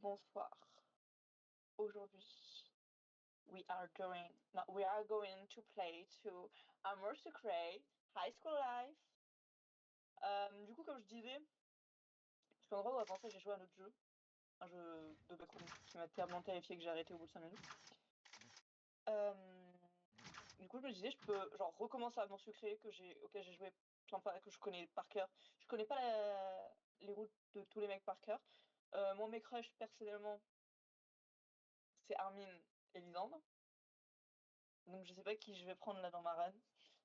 Bonsoir. Aujourd'hui, we are going to play to Amour Secret High School Life. Du coup, comme je disais, parce qu'en gros, avant ça, j'ai joué à un autre jeu, un jeu de backroom qui m'a tellement terrifié que j'ai arrêté au bout de 5 minutes. Du coup, je me disais, je peux genre recommencer Amour Secret auquel j'ai joué plein de fois, que je connais par cœur. Je connais pas les routes de tous les mecs par cœur. Moi, mes crushs, personnellement, c'est Armin et Lisandre. Donc je sais pas qui je vais prendre là dans ma run.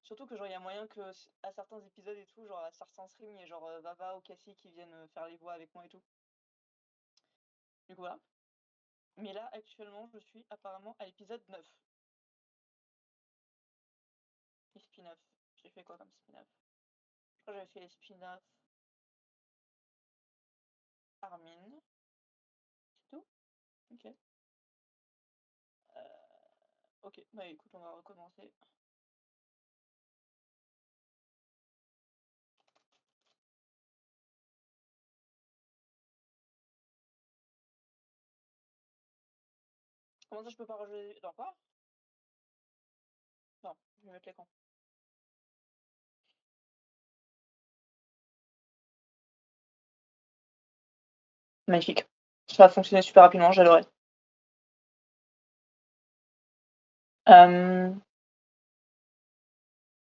Surtout que genre il y a moyen que à certains épisodes et tout, genre à certains streams, il y a genre Vava ou Cassie qui viennent faire les voix avec moi et tout. Du coup voilà. Mais là actuellement je suis apparemment à l'épisode 9. Les spin-off. J'ai fait quoi comme spin-off? Je crois que j'avais fait les spin-off Armin. C'est tout? Ok. Ok, bah écoute, on va recommencer. Comment ça je peux pas rajouter... Attends, quoi? Non, je vais mettre l'écran. Magnifique. Ça va fonctionner super rapidement, j'adorais.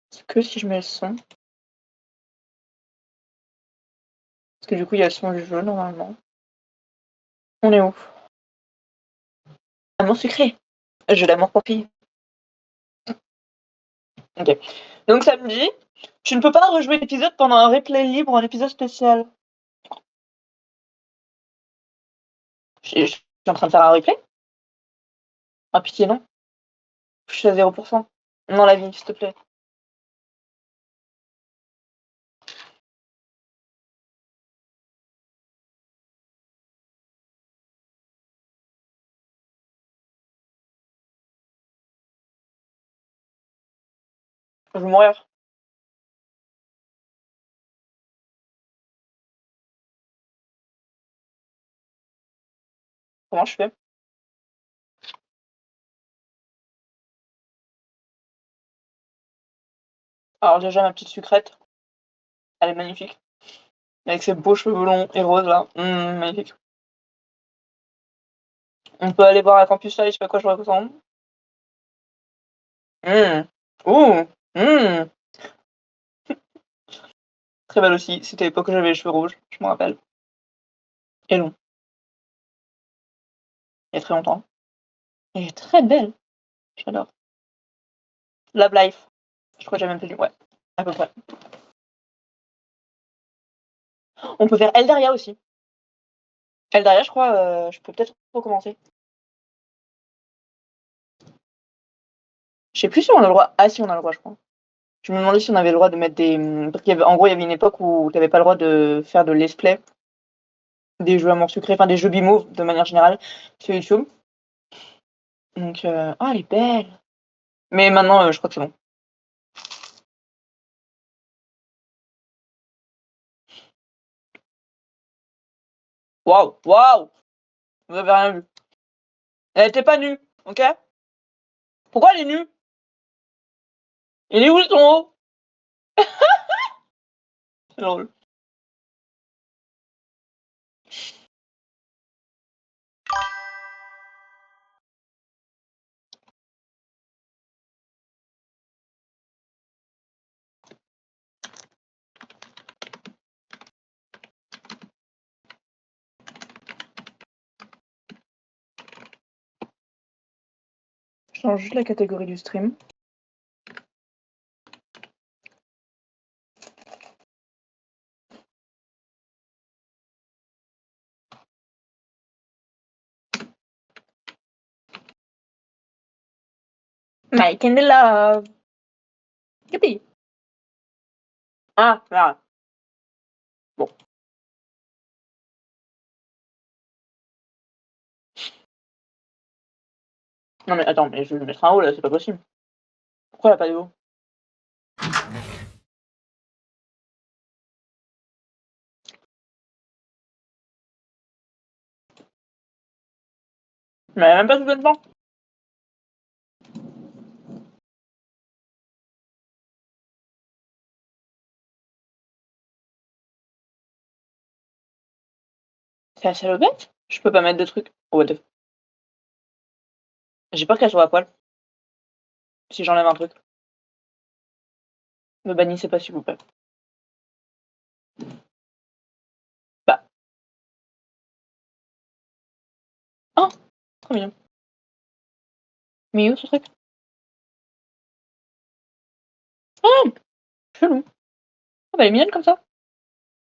Est-ce que si je mets le son... Parce que du coup il y a le son du jeu normalement. On est où? Amour secret. Jeu d'amour pour filles. Ok. Donc samedi, tu ne peux pas rejouer l'épisode pendant un replay libre ou un épisode spécial. Je suis en train de faire un replay. Ah pitié non. Je suis à 0%. Non la vie, s'il te plaît. Je vais mourir. Comment je fais? Alors déjà ma petite sucrète, elle est magnifique. Avec ses beaux cheveux longs et roses là. Magnifique. On peut aller voir la campus là, je sais pas quoi je ressemble. Ouh. Très belle aussi. C'était l'époque où j'avais les cheveux rouges, je me rappelle. Et longs. Il y a très longtemps. Elle est très belle. J'adore. Love Life. Je crois que j'ai même plus lu. Ouais, à peu près. On peut faire Eldaria aussi. Eldaria, je crois, je peux peut-être recommencer. Je sais plus si on a le droit. Ah si, on a le droit, je crois. Je me demandais si on avait le droit de mettre des... Parce qu'en gros, il y avait une époque où t'avais pas le droit de faire de let's play des jeux à mort sucré, enfin des jeux bimove de manière générale sur YouTube. Donc, oh, elle est belle. Mais maintenant, je crois que c'est bon. Waouh, waouh. Vous avez rien vu. Elle était pas nue, ok? Pourquoi elle est nue? Il est où son haut? C'est drôle. Je change juste la catégorie du stream. Making the love. Youpi. Ah, voilà. Bon. Non mais attends, mais je vais le mettre en haut là, c'est pas possible. Pourquoi elle a pas de haut? Tu m'avais même pas tout le temps. C'est la salopette? Je peux pas mettre de trucs. Oh, what the... J'ai peur qu'elle soit à poil. Si j'enlève un truc. Me bannissez pas, s'il vous plaît. Bah. Oh, trop mignon. Mais il est où ce truc? Ah, chelou. Ah bah elle est mignonne comme ça.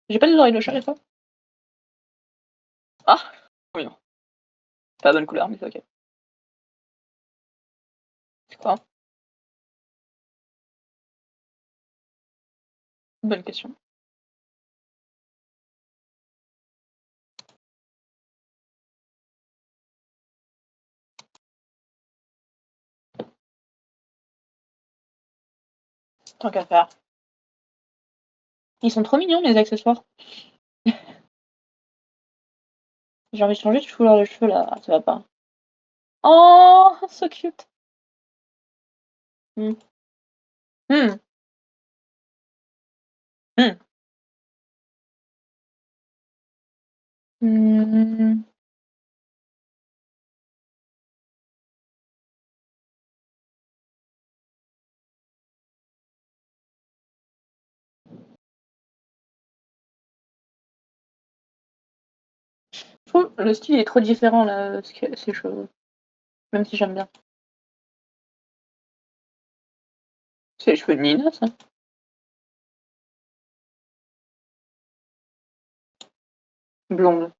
J'ai pas des oreilles de chat, et ça. Ah, trop mignon. Pas la bonne couleur, mais c'est ok. C'est quoi? Bonne question. Tant qu'à faire. Ils sont trop mignons, mes accessoires. J'ai envie de changer de couleur de cheveux, là. Ça va pas. Oh, so cute. Hmm. Hmm. Hmm. Hmm. Je trouve le style est trop différent, là, ces cheveux. Même si j'aime bien. C'est les cheveux de Nina, ça. Blonde.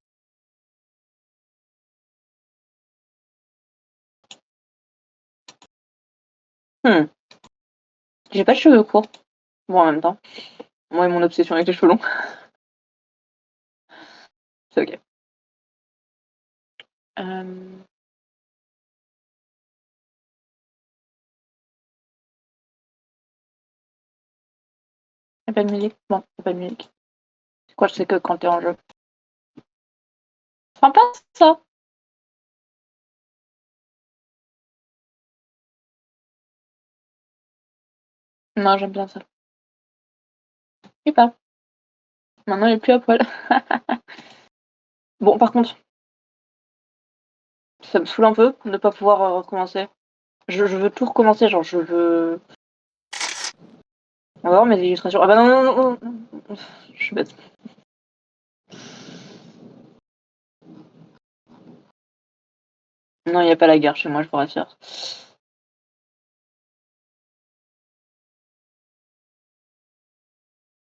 Hmm. J'ai pas de cheveux courts. Bon, en même temps. Moi et mon obsession avec les cheveux longs. C'est ok. Euh... Y'a pas de musique? Bon, y'a pas de musique. C'est quoi, je sais que quand t'es en jeu. Sympa, ça. Non, j'aime bien ça. Je sais pas. Maintenant, il est plus à poil. Bon, par contre, ça me saoule un peu de ne pas pouvoir recommencer. Je veux tout recommencer, genre, je veux... On va voir mes illustrations. Ah bah non, non, non, non, non. Je suis bête. Non, il n'y a pas la guerre chez moi, je vous rassure.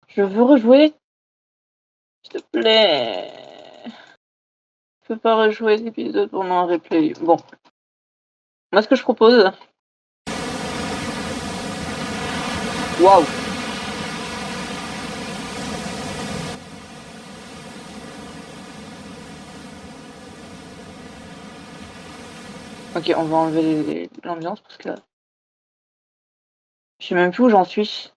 Je veux rejouer, s'il te plaît. Je peux pas rejouer l'épisode pendant un replay. Bon. Moi, ce que je propose... Waouh. Ok, on va enlever l'ambiance parce que... Je sais même plus où j'en suis.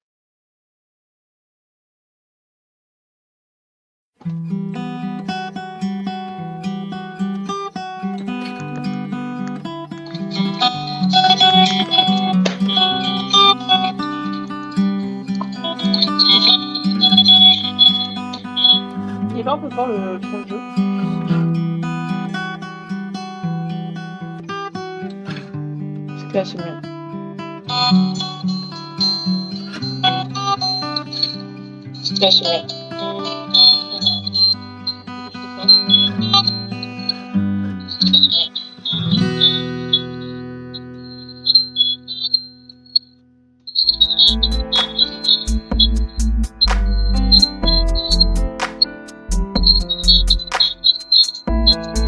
Il est pas un peu fort le son de jeu. Parce que là, c'est mieux. Là, c'est mieux.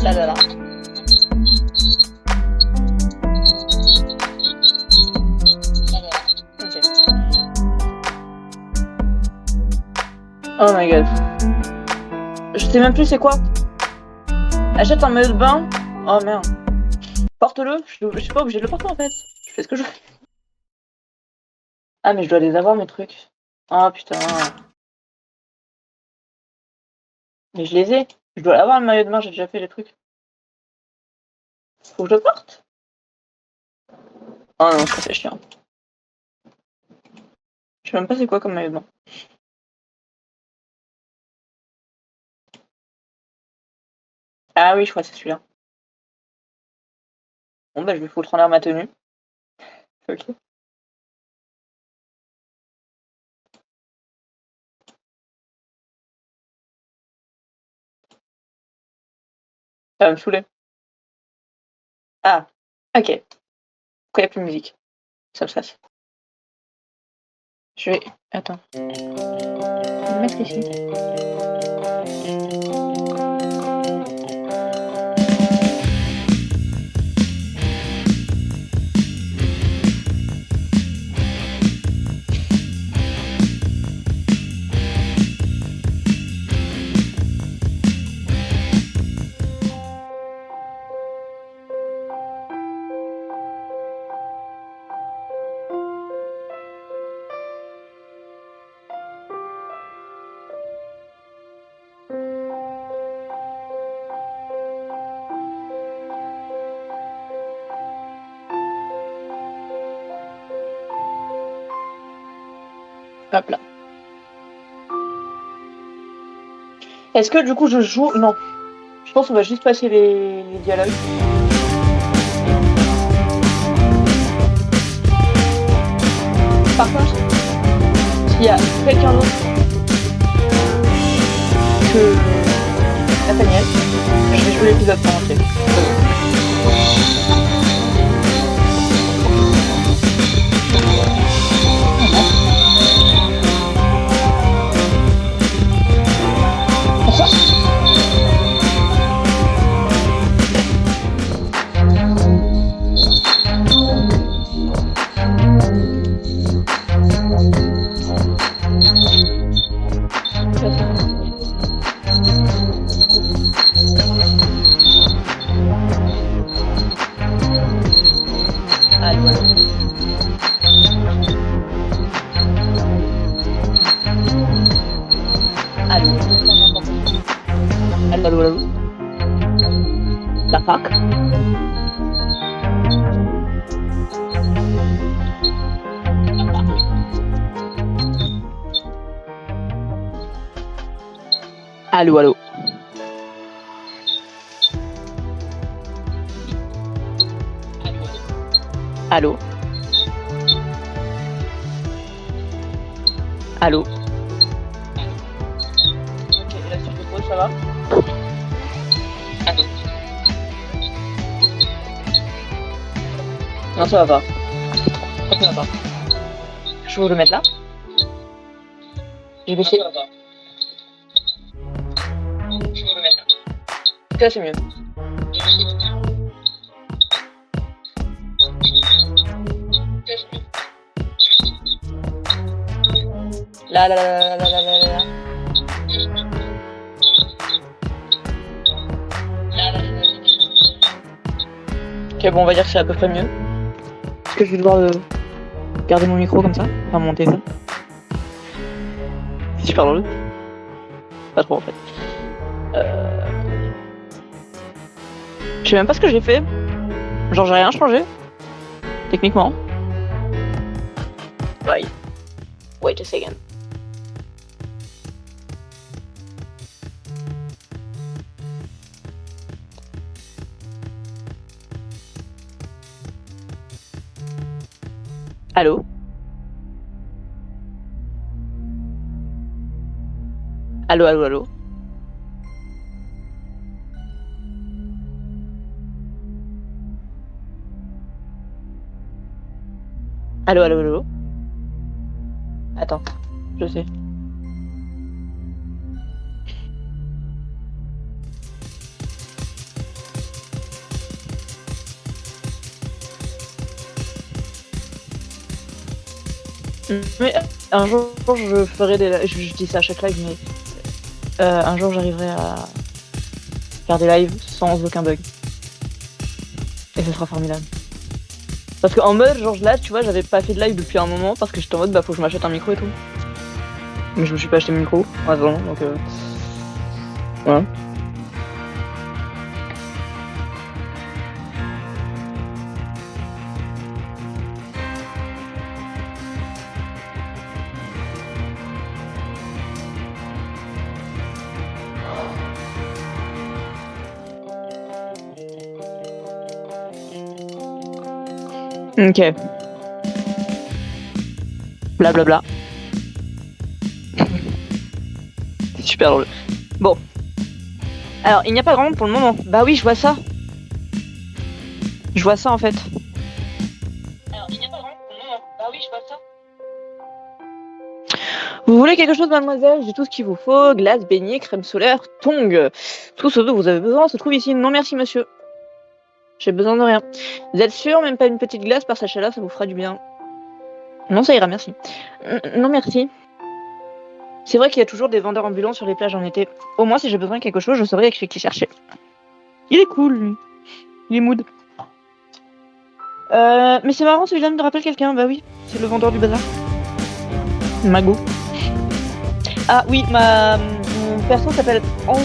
Là, là, là. Ok. Oh my god. Je sais même plus c'est quoi. Achète un maillot de bain. Oh merde. Porte-le. Je suis pas obligée de le porter en fait. Je fais ce que je veux. Ah mais je dois les avoir mes trucs. Oh putain. Mais je les ai. Je dois avoir le maillot de bain, j'ai déjà fait les trucs. Faut que je parte? Ah non, ça c'est chiant. Je sais même pas c'est quoi comme maillot de bain. Ah oui, je crois que c'est celui-là. Bon bah je vais foutre en l'air ma tenue. Ok. Ça va me saouler. Ah, ok. Pourquoi il n'y a plus de musique? Ça me stresse. Je vais... Attends. Je vais le mettre ici. Hop là. Est-ce que du coup je joue... Non. Je pense qu'on va juste passer les dialogues. Par contre, s'il y a quelqu'un d'autre que Nathaniel, je vais jouer l'épisode en entier. Allô. La fac. Allô. Allô. Allô. Ok, et la suite de pause, ça va? Allô. Non, ça va pas. Ça va pas. Je vais le mettre là. Je vais baisser. Ça va pas. Je vais le mettre là. Ça, c'est mieux. Là. Ok, bon, on va dire que c'est à peu près mieux. Est-ce que je vais devoir garder mon micro comme ça? Enfin, mon téléphone. C'est super drôle. Pas trop en fait. Je sais même pas ce que j'ai fait. Genre, j'ai rien changé. Techniquement. Wait a second. Allô? Allô. Allô. Attends, je sais. Mais un jour je ferai des lives, je dis ça à chaque live, mais un jour j'arriverai à faire des lives sans aucun bug. Et ce sera formidable. Parce qu'en mode, genre là, tu vois, j'avais pas fait de live depuis un moment parce que j'étais en mode, bah faut que je m'achète un micro et tout. Mais je me suis pas acheté mon micro, vraiment, donc voilà. OK. Blablabla. C'est super drôle. Bon. Alors, il n'y a pas grand monde pour le moment. Bah oui, je vois ça. Je vois ça, en fait. Alors, il n'y a pas grand monde pour le moment. Bah oui, je vois ça. Vous voulez quelque chose, mademoiselle? J'ai tout ce qu'il vous faut. Glace, beignet, crème solaire, tongs. Tout ce dont vous avez besoin se trouve ici. Non merci, monsieur. J'ai besoin de rien. Vous êtes sûr? Même pas une petite glace par sa chaleur, ça vous fera du bien. Non, ça ira, merci. Non merci. C'est vrai qu'il y a toujours des vendeurs ambulants sur les plages en été. Au moins, si j'ai besoin de quelque chose, je saurais chez qui chercher. Il est cool, lui. Il est mood. Mais c'est marrant, celui-là me rappelle quelqu'un. Bah oui, c'est le vendeur du bazar. Mago. Ah oui, mon perso s'appelle Hans.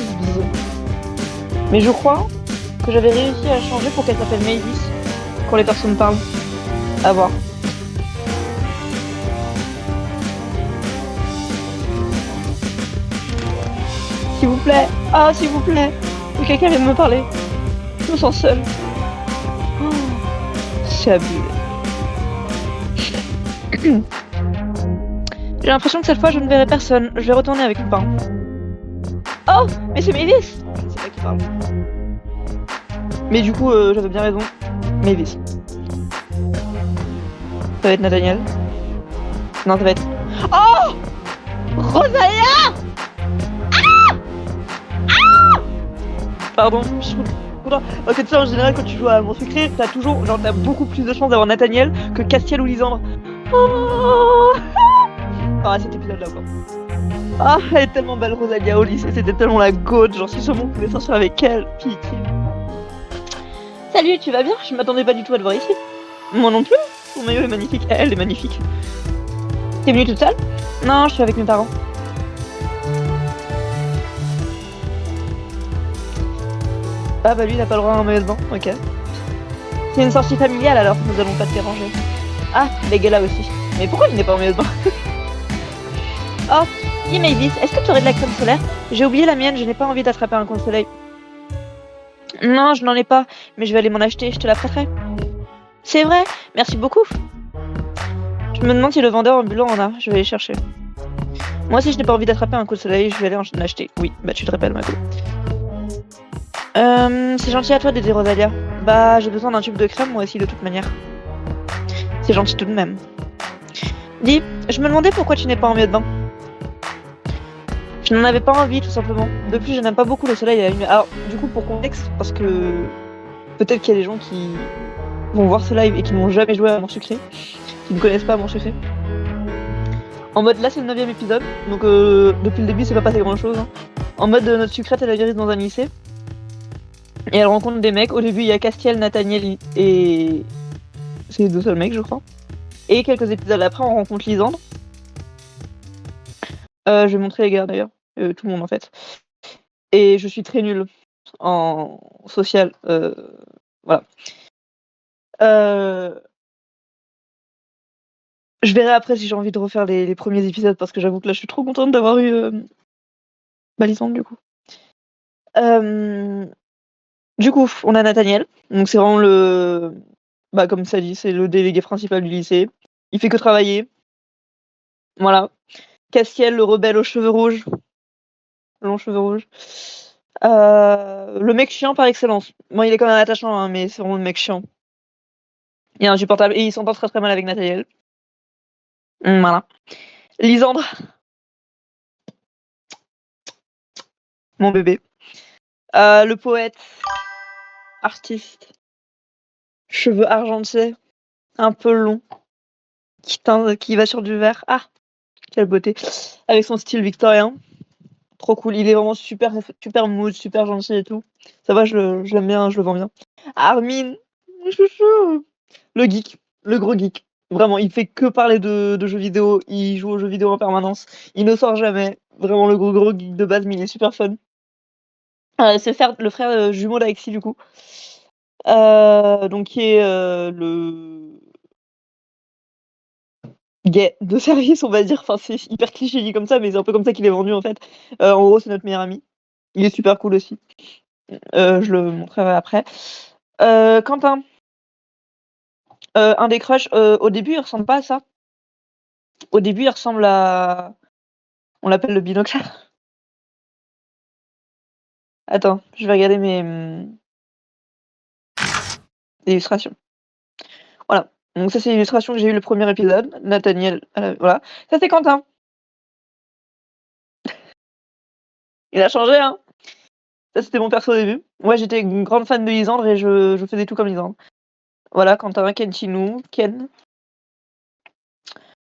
Mais je crois que j'avais réussi à changer pour qu'elle s'appelle Mavis quand les personnes parlent. À voir. S'il vous plaît. Ah, s'il vous plaît. Que quelqu'un vienne me parler. Je me sens seule. Oh, c'est abusé. J'ai l'impression que cette fois je ne verrai personne. Je vais retourner avec mes parents. Oh, mais c'est Mavis. Je ne sais pas qui parle. Mais du coup, j'avais bien raison. Mavis. Ça va être Nathaniel. Non, ça va être... Oh, Rosalia. Pardon, je trouve... Parce que tu sais, en général, quand tu joues à Mon Secret, t'as beaucoup plus de chances d'avoir Nathaniel que Castiel ou Lisandre. Oh ah, cet épisode-là, quoi. Ah, elle est tellement belle, Rosalia, au lycée, c'était tellement la goat. Genre, si seulement on pouvait sortir avec elle. Pitié. Salut, tu vas bien? Je m'attendais pas du tout à te voir ici. Moi non plus. Ton maillot est magnifique. Elle est magnifique. T'es venue toute seule? Non, je suis avec mes parents. Ah bah lui, il a pas le droit à un maillot de bain, ok. C'est une sortie familiale alors, nous allons pas te déranger. Ah, les gars là aussi. Mais pourquoi il n'est pas en maillot de bain? Oh, dis Mavis, est-ce que tu aurais de la crème solaire? J'ai oublié la mienne, je n'ai pas envie d'attraper un coup de soleil. Non, je n'en ai pas, mais je vais aller m'en acheter, je te la prêterai. C'est vrai, merci beaucoup. Je me demande si le vendeur ambulant en a, je vais aller chercher. Moi aussi, je n'ai pas envie d'attraper un coup de soleil, je vais aller en acheter. Oui, bah tu te rappelles, Mago. C'est gentil à toi d'aider Rosalia. Bah, j'ai besoin d'un tube de crème, moi aussi, de toute manière. C'est gentil tout de même. Dis, je me demandais pourquoi tu n'es pas en maillot de bain. Je n'en avais pas envie, tout simplement. De plus, je n'aime pas beaucoup le soleil à la lumière. Alors, du coup, pour contexte, parce que peut-être qu'il y a des gens qui vont voir ce live et qui n'ont jamais joué à Mon Secret, qui ne connaissent pas Mon Secret. En mode, là, c'est le 9ème épisode, donc depuis le début, c'est pas passé grand-chose. Hein. En mode, notre sucrète, elle atterrit dans un lycée. Et elle rencontre des mecs. Au début, il y a Castiel, Nathaniel et... c'est les deux seuls mecs, je crois. Et quelques épisodes après, on rencontre Lisandre. Je vais montrer les gars, d'ailleurs. Tout le monde, en fait. Et je suis très nulle en social. Voilà. Je verrai après si j'ai envie de refaire les premiers épisodes, parce que j'avoue que là, je suis trop contente d'avoir eu Lisandre, du coup. Du coup, on a Nathaniel. Donc c'est vraiment le... Bah comme ça dit, c'est le délégué principal du lycée. Il fait que travailler. Voilà. Castiel, le rebelle aux cheveux rouges. Longs cheveux rouges. Le mec chiant par excellence. Bon, il est quand même attachant, hein, mais c'est vraiment le mec chiant. Il est insupportable. Et il s'entend très très mal avec Nathaniel. Voilà. Lisandre. Mon bébé. Le poète. Artiste. Cheveux argentés. Un peu long. Qui va sur du vert. Ah, quelle beauté. Avec son style victorien. Trop cool. Il est vraiment super, super mood, super gentil et tout. Ça va, je l'aime bien, je le vends bien. Armin, chouchou. Le geek, le gros geek. Vraiment, il fait que parler de jeux vidéo. Il joue aux jeux vidéo en permanence. Il ne sort jamais. Vraiment le gros geek de base, mais il est super fun. C'est le frère jumeau d'Alexis, du coup. Donc, qui est le gay de service, on va dire. Enfin, c'est hyper cliché dit comme ça, mais c'est un peu comme ça qu'il est vendu, en fait. En gros, c'est notre meilleur ami. Il est super cool aussi. Je le montrerai après. Quentin. Un des crushs, au début, il ressemble pas à ça. Au début, il ressemble à... On l'appelle le binoclard. Attends, je vais regarder mes illustrations. Voilà. Donc ça, c'est l'illustration que j'ai eu le premier épisode. Nathaniel, voilà. Ça, c'est Quentin. Il a changé, hein. Ça, c'était mon perso au début. Moi, j'étais une grande fan de Lisandre et je faisais tout comme Lisandre. Voilà, Quentin, Kentinou, Ken.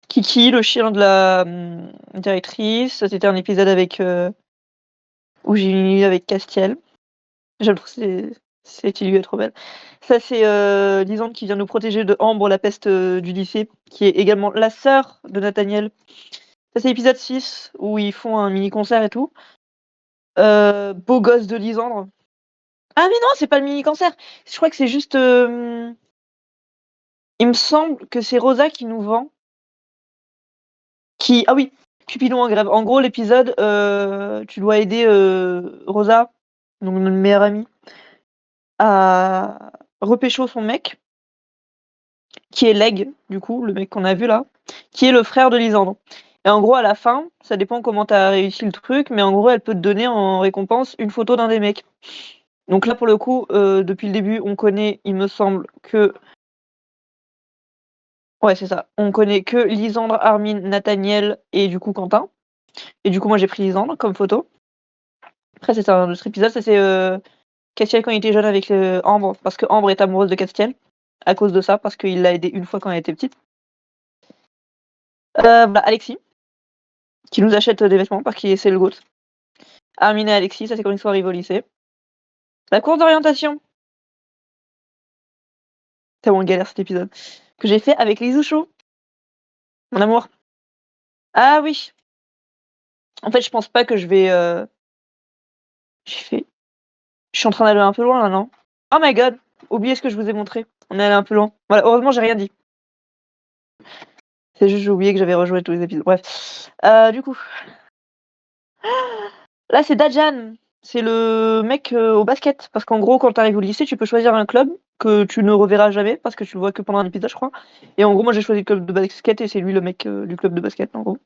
Kiki, le chien de la directrice. Ça, c'était un épisode avec où j'ai eu avec Castiel. J'aime trop cette illue est trop belle. Ça, c'est Lisandre qui vient nous protéger de Ambre, la peste du lycée, qui est également la sœur de Nathaniel. Ça, c'est l'épisode 6 où ils font un mini-concert et tout. Beau gosse de Lisandre. Ah, mais non, c'est pas le mini-concert. Je crois que c'est juste. Il me semble que c'est Rosa qui nous vend. Ah oui, Cupidon en grève. En gros, l'épisode, tu dois aider Rosa, donc notre meilleure amie, à repécho son mec, qui est Leg, du coup, le mec qu'on a vu là, qui est le frère de Lisandre. Et en gros, à la fin, ça dépend comment t'as réussi le truc, mais en gros, elle peut te donner en récompense une photo d'un des mecs. Donc là, pour le coup, depuis le début, on connaît, il me semble, que... Ouais, c'est ça. On connaît que Lisandre, Armin, Nathaniel et du coup Quentin. Et du coup, moi, j'ai pris Lisandre comme photo. Après, c'est un autre épisode, ça c'est Castiel quand il était jeune avec Ambre, parce que Ambre est amoureuse de Castiel, à cause de ça, parce qu'il l'a aidé une fois quand elle était petite. Voilà, Alexis, qui nous achète des vêtements, parce qu'il c'est le GOAT. Armin et Alexis, ça c'est quand ils sont arrivés au lycée. La course d'orientation. Tellement galère cet épisode. Que j'ai fait avec Lisouchou. Mon amour. Ah oui. En fait, je pense pas que je vais... J'ai fait... Je suis en train d'aller un peu loin là, non? Oh my god. Oubliez ce que je vous ai montré. On est allé un peu loin. Voilà, heureusement, j'ai rien dit. C'est juste, j'ai oublié que j'avais rejoué tous les épisodes. Bref. Du coup. Là, c'est Dajan. C'est le mec au basket. Parce qu'en gros, quand t'arrives au lycée, tu peux choisir un club que tu ne reverras jamais parce que tu le vois que pendant un épisode, je crois. Et en gros, moi, j'ai choisi le club de basket et c'est lui le mec du club de basket, en gros.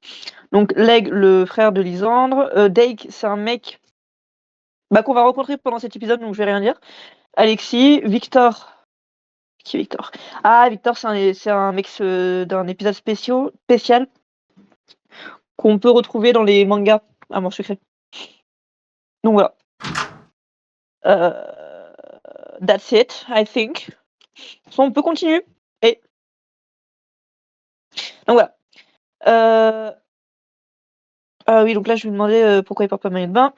Donc, Leg, le frère de Lisandre. Dake, c'est un mec qu'on va rencontrer pendant cet épisode, donc je vais rien dire. Alexis, Victor. Qui est Victor? Ah, Victor, c'est un mec d'un épisode spécial qu'on peut retrouver dans les mangas à Mort Secret. Donc voilà. That's it, I think. On peut continuer. Et donc voilà. Oui, donc là je lui demandais pourquoi il porte pas maillot de bain.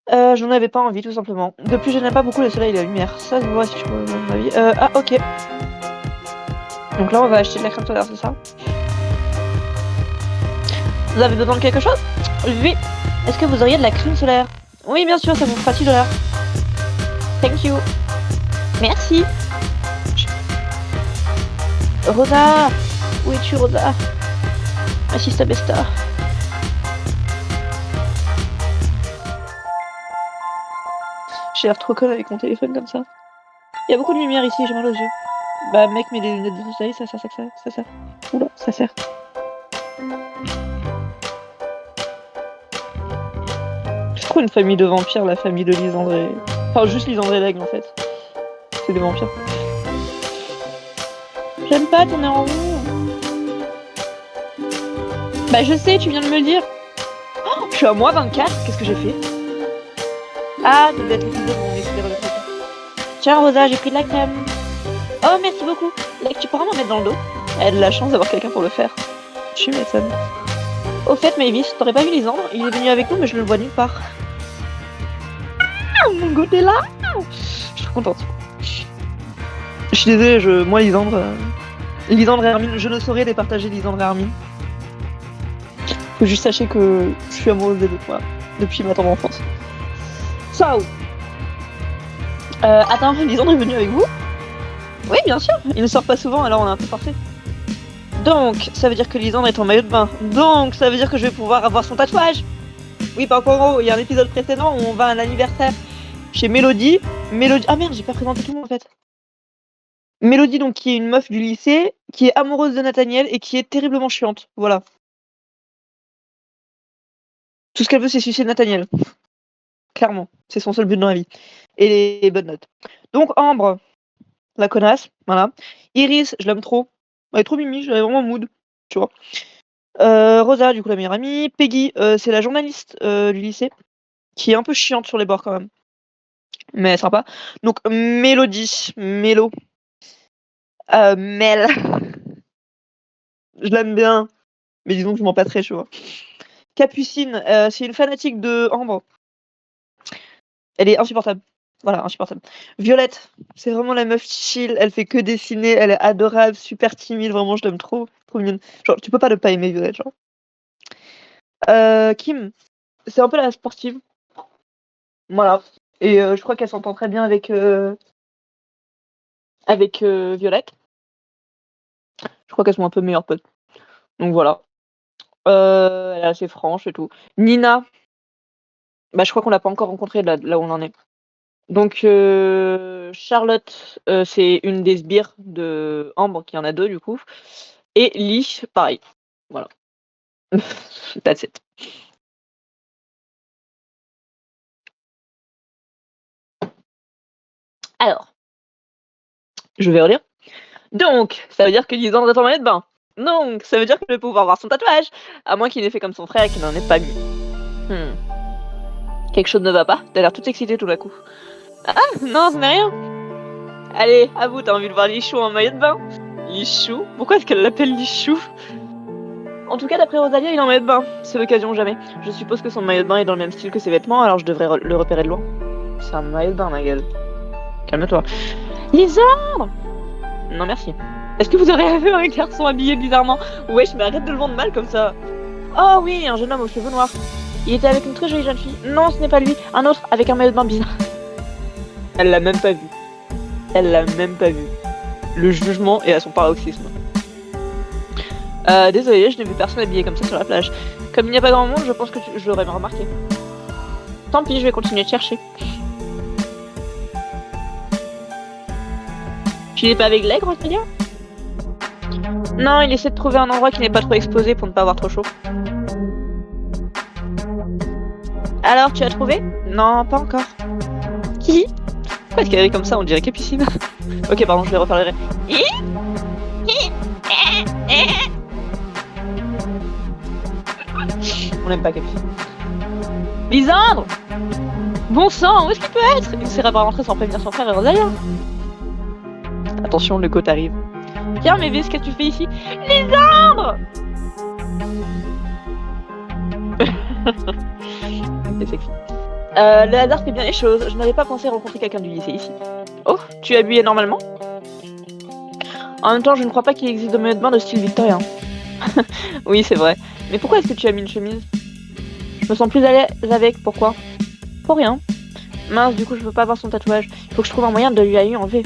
J'en avais pas envie tout simplement. De plus, je n'aime pas beaucoup le soleil et la lumière. Ça se voit si je peux mon avis. Ah ok. Donc là on va acheter de la crème solaire, c'est ça? Vous avez besoin de quelque chose? Oui. Est-ce que vous auriez de la crème solaire? Oui, bien sûr, ça vous fera $6. Thank you. Merci. Rosa! Où es-tu, Rosa? Assista Besta. J'ai l'air trop conne avec mon téléphone comme ça. Il y a beaucoup de lumière ici, j'ai mal aux yeux. Bah mec, mets des lunettes de soleil, ça sert. Oula, ça sert. C'est trop une famille de vampires, la famille de Lisandre et... Enfin, juste Lisandre et l'aigle en fait. C'est des vampires. J'aime pas tourner en rond. Bah je sais, tu viens de me le dire. Oh, je suis à moins 24, qu'est-ce que j'ai fait? Ah, ça doit être l'épisode où on est les Tiens Rosa, j'ai pris de la crème. Oh merci beaucoup. Là, tu pourras m'en mettre dans le dos. Elle a de la chance d'avoir quelqu'un pour le faire. Tu m'étonnes. Au fait, Mavis, t'aurais pas vu Lisandre? Il est venu avec nous, mais je le vois nulle part. Ah, mon goût est là. Je suis trop contente. Je suis désolée, moi Lisandre... Lisandre et Armin, je ne saurais départager Lisandre et Armin. Faut juste sachez que je suis amoureuse des deux, voilà, depuis ma tendre enfance. Ciao. Attends, Lisandre est venu avec vous? Oui, bien sûr. Il ne sort pas souvent, alors on est un peu forcé. Donc, ça veut dire que Lisandre est en maillot de bain. Donc, ça veut dire que je vais pouvoir avoir son tatouage. Oui, pas encore gros. Il y a un épisode précédent où on va à un anniversaire chez Mélodie. Ah merde, j'ai pas présenté tout le monde en fait. Mélodie, donc, qui est une meuf du lycée, qui est amoureuse de Nathaniel et qui est terriblement chiante. Voilà. Tout ce qu'elle veut, c'est sucer Nathaniel. Clairement. C'est son seul but dans la vie. Et les bonnes notes. Donc, Ambre, la connasse, voilà. Iris, je l'aime trop. Elle est trop mimi, j'avais vraiment mood, tu vois. Rosa, du coup, la meilleure amie. Peggy, c'est la journaliste du lycée, qui est un peu chiante sur les bords quand même. Mais sympa. Donc, Mélodie, Mélo. Mel, je l'aime bien, mais disons que je m'en passerai, tu vois. Capucine, c'est une fanatique de Ambre. Elle est insupportable. Voilà, insupportable. Violette, c'est vraiment la meuf chill, elle fait que dessiner, elle est adorable, super timide, vraiment, je l'aime trop, trop mignonne. Genre, tu peux pas ne pas aimer Violette, genre. Kim, c'est un peu la sportive. Voilà. Et je crois qu'elle s'entend très bien avec Violette. Je crois qu'elles sont un peu meilleures potes. Donc voilà. Elle est assez franche et tout. Nina, bah, je crois qu'on l'a pas encore rencontrée là où on en est. Donc Charlotte, c'est une des sbires de Ambre, qui en a 2 du coup. Et Lee, pareil. Voilà. That's it. Alors, je vais relire. Donc, ça veut dire que Lisandre est en maillot de bain. Donc, ça veut dire que je vais pouvoir voir son tatouage, à moins qu'il n'ait fait comme son frère et qu'il n'en ait pas mis. Quelque chose ne va pas. T'as l'air toute excitée tout d'un coup. Ah, non, ce n'est rien. Allez, à vous, t'as envie de voir Lichou en maillot de bain? Lichou? Pourquoi est-ce qu'elle l'appelle Lichou? En tout cas, d'après Rosalia, il est en maillot de bain. C'est l'occasion ou jamais. Je suppose que son maillot de bain est dans le même style que ses vêtements, alors je devrais le repérer de loin. C'est un maillot de bain, ma gueule. Calme-toi. Lisandre! Non, merci. Est-ce que vous aurez vu un garçon habillé bizarrement? Wesh, mais arrête de le vendre mal comme ça. Oh oui, un jeune homme aux cheveux noirs. Il était avec une très jolie jeune fille. Non, ce n'est pas lui. Un autre, avec un maillot de bain bizarre. Elle l'a même pas vu. Elle l'a même pas vu. Le jugement est à son paroxysme. Désolé, je n'ai vu personne habillé comme ça sur la plage. Comme il n'y a pas grand monde, je pense que je l'aurais remarqué. Tant pis, je vais continuer de chercher. Tu n'es pas avec l'aigle, Rosalia? Non, il essaie de trouver un endroit qui n'est pas trop exposé pour ne pas avoir trop chaud. Alors, tu as trouvé? Non, pas encore. Qui? Pourquoi est-ce qu'elle est comme ça? On dirait Capucine. Ok, pardon, je vais refaire les rêves. On n'aime pas Capucine. Lisandre! Bon sang, où est-ce qu'il peut être? Il ne sera pas rentré sans prévenir son frère et Rosalia. Attention, le goth arrive. Tiens, Mévis, qu'est-ce que tu fais ici? Lisandre! C'est sexy. Le hasard fait bien les choses. Je n'avais pas pensé rencontrer quelqu'un du lycée ici. Oh, tu es habillée normalement? En même temps, je ne crois pas qu'il existe de maillot de bain de style victorien. Oui, c'est vrai. Mais pourquoi est-ce que tu as mis une chemise? Je me sens plus à l'aise avec. Pourquoi? Pour rien. Mince, du coup, je peux pas voir son tatouage. Il faut que je trouve un moyen de lui aller enlever.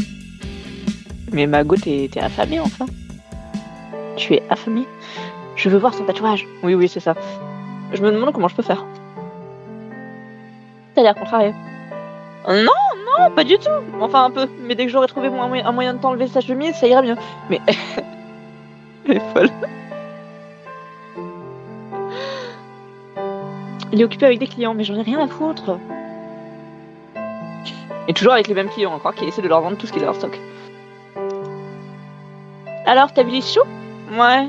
Mais Mago, t'es affamée, enfin. Tu es affamée? Je veux voir son tatouage. Oui, oui, c'est ça. Je me demande comment je peux faire. T'as l'air contrarié. Non, non, pas du tout. Enfin, un peu. Mais dès que j'aurai trouvé un moyen de t'enlever sa chemise, ça ira mieux. Mais... Elle est folle. Il est occupé avec des clients, mais j'en ai rien à foutre. Et toujours avec les mêmes clients, encore, qui essaient de leur vendre tout ce qu'il a en stock. Alors, t'as vu les choux? Ouais.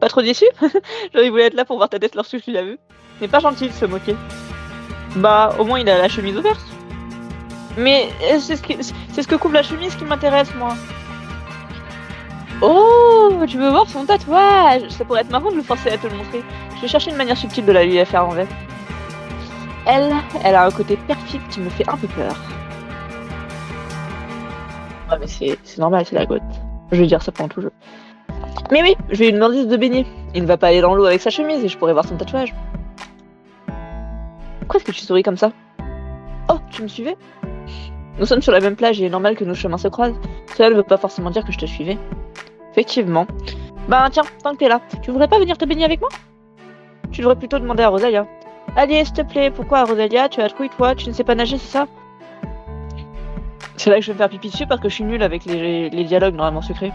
Pas trop déçu? Genre, il voulait être là pour voir ta tête lorsque je l'ai vu. Mais pas gentil de se moquer. Bah, au moins, il a la chemise ouverte. Mais c'est ce que couvre la chemise qui m'intéresse, moi. Oh, tu veux voir son tatouage? Ça pourrait être marrant de le forcer à te le montrer. Je vais chercher une manière subtile de la lui faire enlever. Elle a un côté perfide qui me fait un peu peur. Ouais, mais c'est normal, c'est la goth. Je vais dire ça pendant tout le jeu. Mais oui, je vais lui demander de baigner. Il ne va pas aller dans l'eau avec sa chemise et je pourrais voir son tatouage. Pourquoi est-ce que tu souris comme ça? Oh, tu me suivais? Nous sommes sur la même plage et il est normal que nos chemins se croisent. Cela ne veut pas forcément dire que je te suivais. Effectivement. Ben tiens, tant que t'es là, tu voudrais pas venir te baigner avec moi? Tu devrais plutôt demander à Rosalia. Allez, s'il te plaît, pourquoi à Rosalia? Tu as trouvé toi, tu ne sais pas nager, c'est ça? C'est là que je vais me faire pipi dessus parce que je suis nulle avec les dialogues normalement secrets.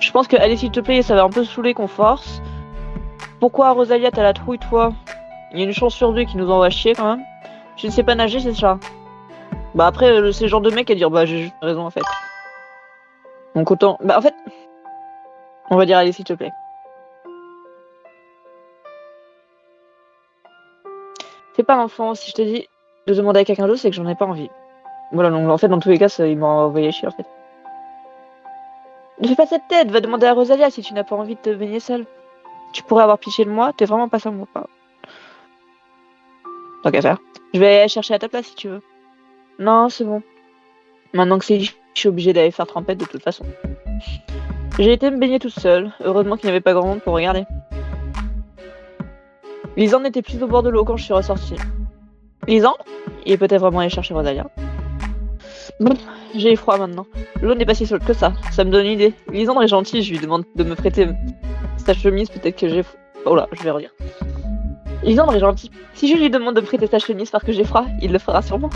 Je pense que allez s'il te plaît, ça va un peu saouler qu'on force. Pourquoi Rosalia t'as la trouille toi? Il y a une chance sur deux qui nous envoie chier quand même. Je ne sais pas nager, c'est ça. Bah après, c'est le genre de mec à dire bah j'ai juste raison en fait. Donc autant... Bah en fait... On va dire allez s'il te plaît. Fais pas l'enfant, si je te dis de demander à quelqu'un d'autre, c'est que j'en ai pas envie. Voilà, donc en fait dans tous les cas, il m'a envoyé chier en fait. Ne fais pas cette tête, va demander à Rosalia si tu n'as pas envie de te baigner seule. Tu pourrais avoir pitié de moi, t'es vraiment pas ça mon pas. Tant qu'à faire. Je vais aller chercher à ta place si tu veux. Non, c'est bon. Maintenant que c'est dit, je suis obligée d'aller faire trempette de toute façon. J'ai été me baigner toute seule. Heureusement qu'il n'y avait pas grand monde pour regarder. Lisandre n'était plus au bord de l'eau quand je suis ressortie. Lisandre? Il est peut-être vraiment allé chercher Rosalia. Bon, j'ai froid maintenant. L'eau n'est pas si chaude que ça. Ça me donne une idée. Lisandre est gentille, je lui demande de me prêter sa chemise, peut-être que j'ai... Oh là, je vais redire. Lisandre est gentil. Si je lui demande de me prêter sa chemise parce que j'ai froid, il le fera sûrement.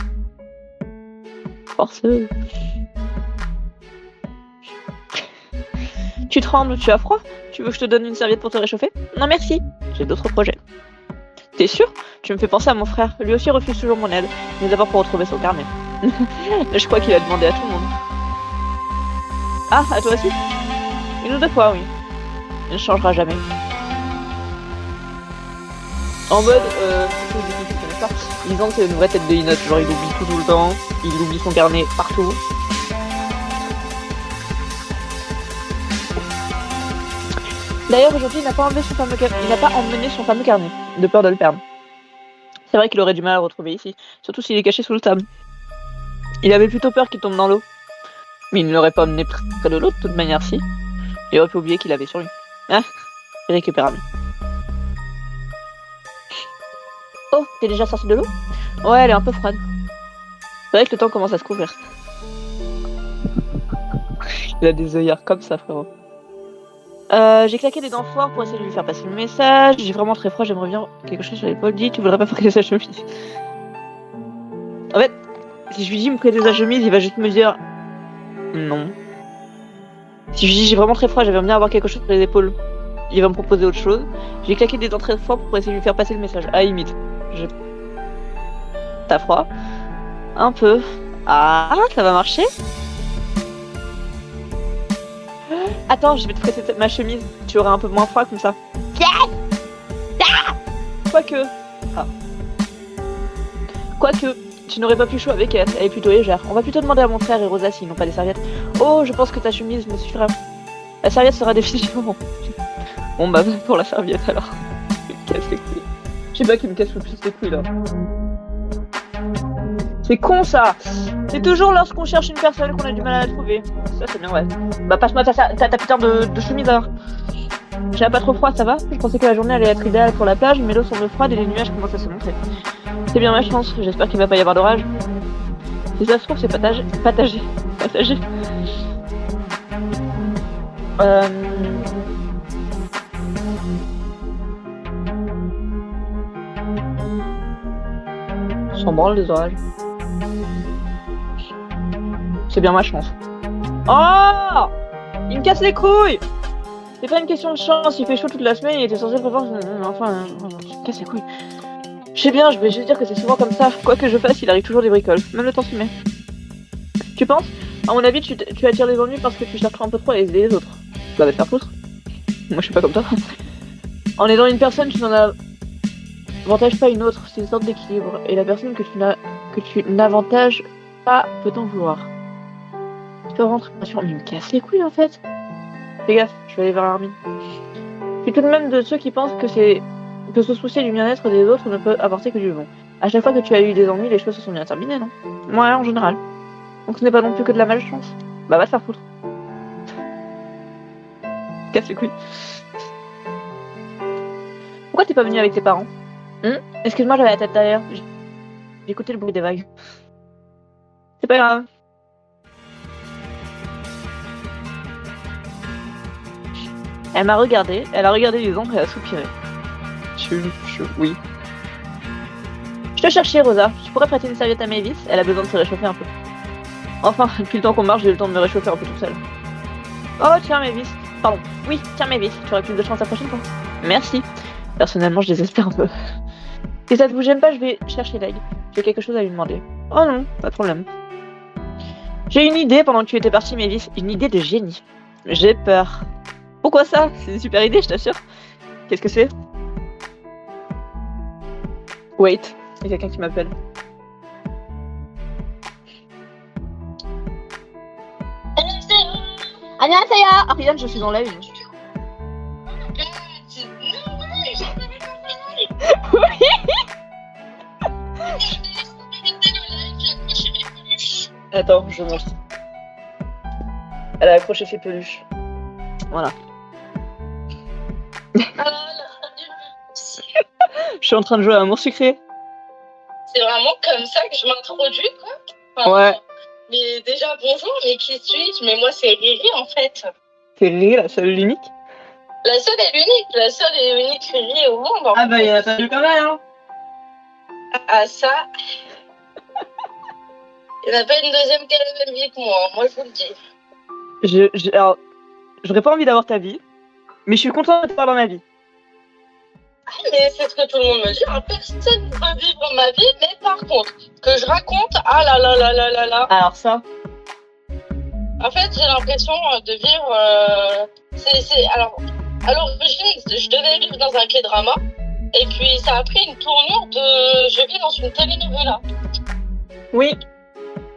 Forceux. Tu trembles, tu as froid? Tu veux que je te donne une serviette pour te réchauffer? Non merci, j'ai d'autres projets. T'es sûr? Tu me fais penser à mon frère. Lui aussi refuse toujours mon aide, mais d'abord pour retrouver son carnet. Je crois qu'il a demandé à tout le monde. Ah, à toi aussi? Une ou deux fois, oui. Il ne changera jamais. En mode, Lisandre c'est une vraie tête de Inox, genre il oublie tout le temps, il oublie son carnet partout. D'ailleurs aujourd'hui il n'a pas emmené son fameux carnet, de peur de le perdre. C'est vrai qu'il aurait du mal à le retrouver ici, surtout s'il est caché sous le table. Il avait plutôt peur qu'il tombe dans l'eau. Mais il ne l'aurait pas emmené près de l'eau de toute manière si. Il aurait pu oublier qu'il avait sur lui. Ah, irrécupérable. Oh, t'es déjà sorti de l'eau? Ouais, elle est un peu froide. C'est vrai que le temps commence à se couvrir. Il a des œillères comme ça, frérot. J'ai claqué des dents forts pour essayer de lui faire passer le message. J'ai vraiment très froid, j'aimerais bien quelque chose sur l'épaule. Dis, tu voudrais pas prêter sa chemise? En fait, si je lui dis me prêter sa chemise, il va juste me dire non. Si je lui dis j'ai vraiment très froid, j'aimerais bien avoir quelque chose sur les épaules, il va me proposer autre chose. J'ai claqué des dents très fort pour essayer de lui faire passer le message. Ah, limite. T'as froid? Un peu. Ah, ça va marcher? Attends, je vais te prêter ma chemise. Tu auras un peu moins froid comme ça. Quoique. Ah. Quoique, tu n'aurais pas plus chaud avec elle. Elle est plutôt légère. On va plutôt demander à mon frère et Rosa s'ils n'ont pas des serviettes. Oh, je pense que ta chemise me suffira. La serviette sera définitivement. Bon bah pour la serviette alors. Me casse les couilles. Je sais pas qui me casse le plus les couilles là. C'est con ça. C'est toujours lorsqu'on cherche une personne qu'on a du mal à la trouver. Ça c'est bien ouais. Bah passe-moi ta putain de chemise alors. J'ai pas trop froid, ça va? Je pensais que la journée allait être idéale pour la plage, mais l'eau semble froide et les nuages commencent à se montrer. C'est bien ma chance, j'espère qu'il va pas y avoir d'orage. Si ça se trouve c'est passager. S'en branle des orages. C'est bien ma chance. Oh! Il me casse les couilles! C'est pas une question de chance, il fait chaud toute la semaine, il était censé prévoir... Enfin, il me casse les couilles. Je sais bien, je vais juste dire que c'est souvent comme ça. Quoi que je fasse, il arrive toujours des bricoles. Même le temps s'y met. Tu penses? À mon avis, tu attires les ennuis parce que tu cherches un peu trop à aider les autres. Bah, va te faire foutre. Moi, je suis pas comme toi. En aidant une personne, tu n'en avantages pas une autre. C'est une sorte d'équilibre. Et la personne que tu n'avantages pas peut t'en vouloir. Tu peux rentrer. Mais il me casse les couilles en fait. Fais gaffe, je vais aller vers Armin. Je suis tout de même de ceux qui pensent que se soucier du bien-être des autres ne peut apporter que du bon. À chaque fois que tu as eu des ennuis, les choses se sont bien terminées, non? Ouais, en général. Donc ce n'est pas non plus que de la malchance. Bah va te faire foutre. Casse les couilles. Pourquoi t'es pas venu avec tes parents? Excuse-moi, j'avais la tête derrière. J'ai écouté le bruit des vagues. C'est pas grave. Elle m'a regardé, elle a regardé les ombres et a soupiré. Oui. Je te cherchais, Rosa. Tu pourrais prêter une serviette à Mavis? Elle a besoin de se réchauffer un peu. Enfin, depuis le temps qu'on marche, j'ai eu le temps de me réchauffer un peu tout seul. Oh, tiens, Mavis. Pardon. Oui, tiens, Mavis. Tu aurais plus de chance la prochaine fois. Merci. Personnellement, je désespère un peu. Si ça ne vous gêne pas, je vais chercher Leg. J'ai quelque chose à lui demander. Oh non, pas de problème. J'ai une idée pendant que tu étais partie, Mavis. Une idée de génie. J'ai peur. Pourquoi ça? C'est une super idée, je t'assure. Qu'est-ce que c'est? Wait, il y a quelqu'un qui m'appelle. 안녕하세요. Ariane, je suis en live. Oui. Attends, je montre. Elle a accroché ses peluches. Voilà. Je suis en train de jouer à Amour Sucré. C'est vraiment comme ça que je m'introduis, quoi. Enfin, Ouais. Mais déjà, bonjour, mais qui suis-je? Mais moi, c'est Riri, en fait. C'est Riri, la seule et l'unique? La seule et unique Riri au monde, en Ah bah, fait. il y en a pas eu quand même, hein. Ah, ça... Il n'y en a pas une deuxième qui a la même vie que moi je vous le dis. Alors, j'aurais pas envie d'avoir ta vie, mais je suis contente de te voir dans ma vie. Ah, mais c'est ce que tout le monde me dit. Alors, personne ne veut vivre ma vie, mais par contre, que je raconte, ah là là là là là là. Alors ça. En fait, j'ai l'impression de vivre... Alors, à l'origine, je devais vivre dans un K-drama, et puis ça a pris une tournure de... Je vis dans une telenovela. Oui.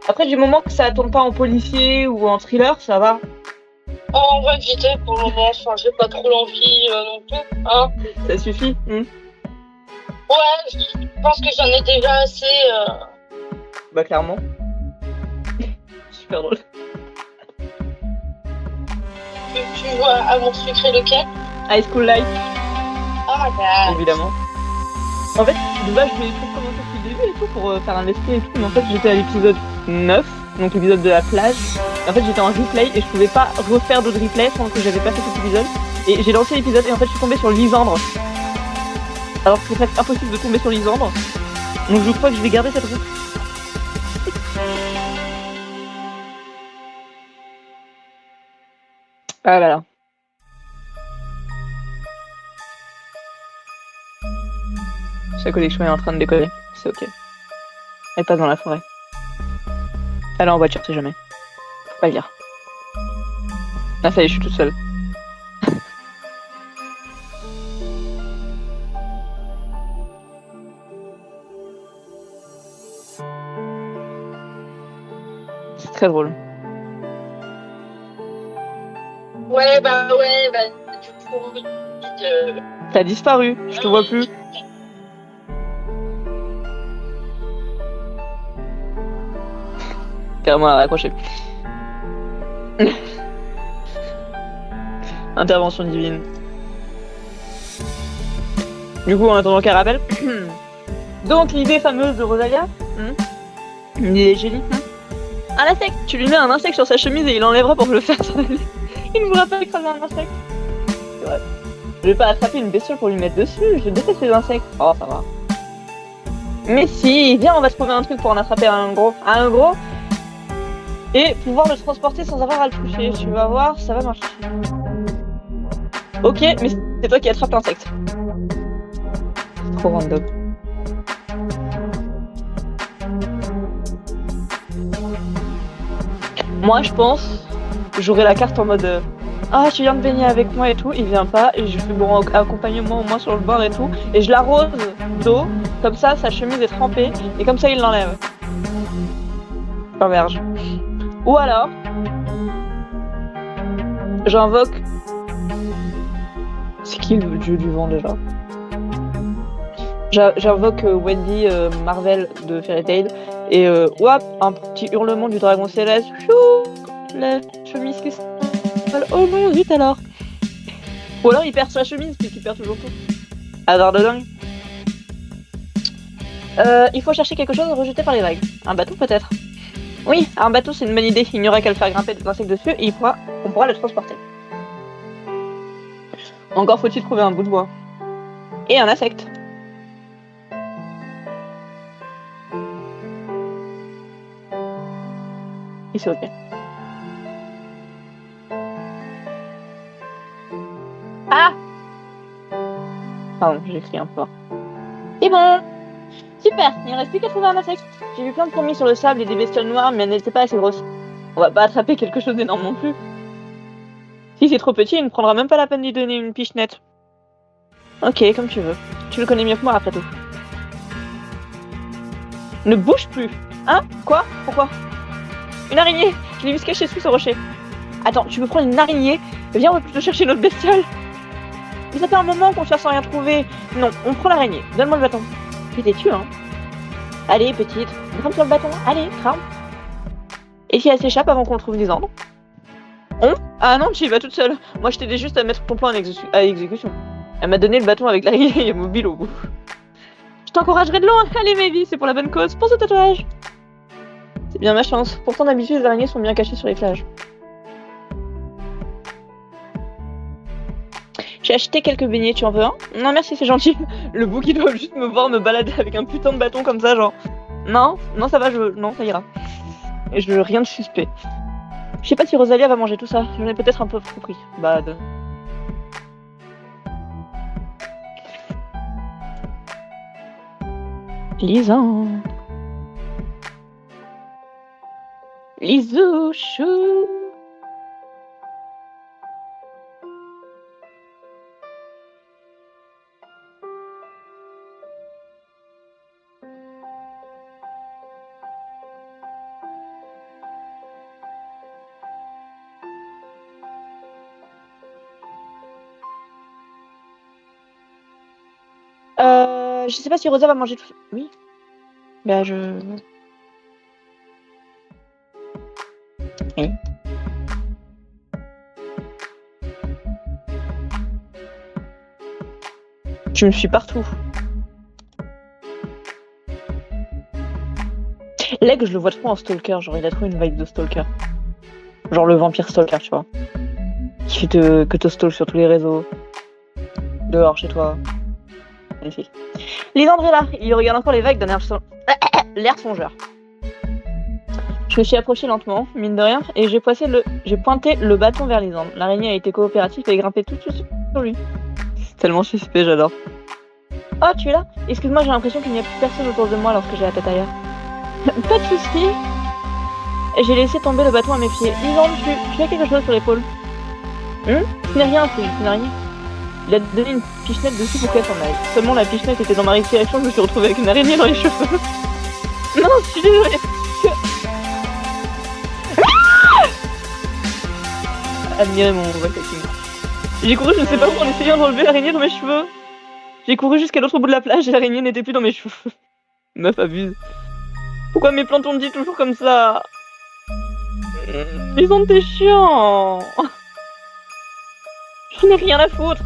Après, du moment que ça tourne pas en policier ou en thriller, ça va. Oh, on va éviter pour le moment, enfin, j'ai pas trop l'envie non plus, hein. Ça suffit. Ouais, je pense que j'en ai déjà assez. Bah clairement. Super drôle. Tu vois Amour Sucré lequel? High School Life. Ah bah. Évidemment. En fait, de base, je voulais tout commencer depuis le début et tout pour faire un let's play et tout, mais en fait, j'étais à l'épisode 9, donc l'épisode de la plage. Et en fait, j'étais en replay et je pouvais pas refaire d'autres replays pendant que j'avais pas fait cet épisode. Et j'ai lancé l'épisode et en fait, je suis tombée sur Lisandre. Alors que c'est presque impossible de tomber sur Lisandre. Donc je crois que je vais garder cette route. Ah là là. Sa connexion est en train de décoller. C'est ok. Elle passe dans la forêt. Elle est en voiture, c'est jamais. Faut pas le dire. Ah ça y est, je suis toute seule. C'est très drôle. Ouais, bah du coup. T'as disparu, je te vois plus. Carrément, elle a raccroché. Intervention divine. Du coup, en attendant qu'elle rappelle. Donc, l'idée fameuse de Rosalia. Une idée génie. Un insecte. Tu lui mets un insecte sur sa chemise et il enlèvera pour le faire s'en aller. Il ne voudra pas écraser un insecte. C'est vrai. Je vais pas attraper une bestiole pour lui mettre dessus. Je déteste les insectes. Oh, ça va. Mais si, viens, on va trouver un truc pour en attraper un gros. Un gros. Et pouvoir le transporter sans avoir à le toucher. Tu vas voir, ça va marcher. Ok, mais c'est toi qui attrape l'insecte. Trop random. Moi, je pense, j'aurais la carte en mode ah, tu viens de baigner avec moi et tout, il vient pas, et je fais bon accompagnement au moins sur le bord et tout, et je l'arrose d'eau, comme ça sa chemise est trempée, et comme ça il l'enlève. J'enverge. Ou alors, j'invoque. C'est qui le dieu du vent déjà? J'invoque Wendy Marvel de Fairy Tail, et hop, un petit hurlement du dragon céleste. Chou, la chemise qui s'envole. Oh non, zut alors. Ou alors il perd sa chemise puisqu'il perd toujours tout. Hasard de dingue. Il faut chercher quelque chose rejeté par les vagues. Un bateau peut-être. Oui, un bateau c'est une bonne idée. Il n'y aura qu'à le faire grimper des insectes dessus et on pourra le transporter. Encore faut-il trouver un bout de bois. Et un insecte. Et c'est ok. Ah! Pardon, j'ai crié un peu fort. C'est bon! Super! Il ne reste plus qu'à trouver un insecte. J'ai vu plein de fourmis sur le sable et des bestioles noires, mais elles n'étaient pas assez grosses. On va pas attraper quelque chose d'énorme non plus. Si c'est trop petit, il ne prendra même pas la peine d'y donner une pichenette. Ok, comme tu veux. Tu le connais mieux que moi après tout. Ne bouge plus! Hein? Quoi? Pourquoi? Une araignée! Je l'ai vu se cacher sous ce rocher. Attends, tu veux prendre une araignée? Viens, on va plutôt chercher notre bestiole. Mais ça fait un moment qu'on cherche sans rien trouver. Non, on prend l'araignée. Donne-moi le bâton. T'es têtu, hein? Allez, petite, grimpe sur le bâton. Allez, grimpe. Et si elle s'échappe avant qu'on le trouve Lisandre? Ah non, tu y vas toute seule. Moi, je t'aidais juste à mettre ton plan à exécution. Elle m'a donné le bâton avec l'araignée mobile au bout. Je t'encouragerai de loin. Allez, Maybe, c'est pour la bonne cause. Pense au tatouage. C'est bien ma chance. Pourtant, d'habitude, les araignées sont bien cachées sur les plages. J'ai acheté quelques beignets, tu en veux un? Non merci, c'est gentil. Le bouc, il doit juste me voir me balader avec un putain de bâton comme ça, genre... Non, ça va, non, ça ira. Et rien de suspect. Je sais pas si Rosalia va manger tout ça, j'en ai peut-être un peu trop pris. Bah, Lisandre. Lisouchou. Je sais pas si Rosa va manger tout ça. Oui. Bah, Oui. Je me suis partout. Leg, je le vois trop en stalker, genre il a trop une vibe de stalker. Genre le vampire stalker, tu vois. Qui fait que te stalk sur tous les réseaux. Dehors, chez toi. Magnifique. Lisandre est là, il regarde encore les vagues d'un l'air songeur. Je me suis approchée lentement, mine de rien, et j'ai pointé le bâton vers Lisandre. L'araignée a été coopérative et grimpé tout de suite sur lui. C'est tellement suspect, j'adore. Oh, tu es là? Excuse-moi, j'ai l'impression qu'il n'y a plus personne autour de moi lorsque j'ai la tête ailleurs. Pas de soucis. J'ai laissé tomber le bâton à mes pieds. Lisandre, tu as quelque chose sur l'épaule? Ce n'est rien, c'est juste une araignée. Il a donné une pichenette dessus pour qu'elle s'en aille. Seulement la pichenette était dans ma direction, je me suis retrouvée avec une araignée dans les cheveux. Non, je suis désolée. Admirez mon voice acting. J'ai couru je ne sais pas où en essayant d'enlever l'araignée dans mes cheveux. J'ai couru jusqu'à l'autre bout de la plage et l'araignée n'était plus dans mes cheveux. Meuf abuse. Pourquoi mes plantes ont dit toujours comme ça? Ils ont t'es chiant. J'en ai rien à foutre.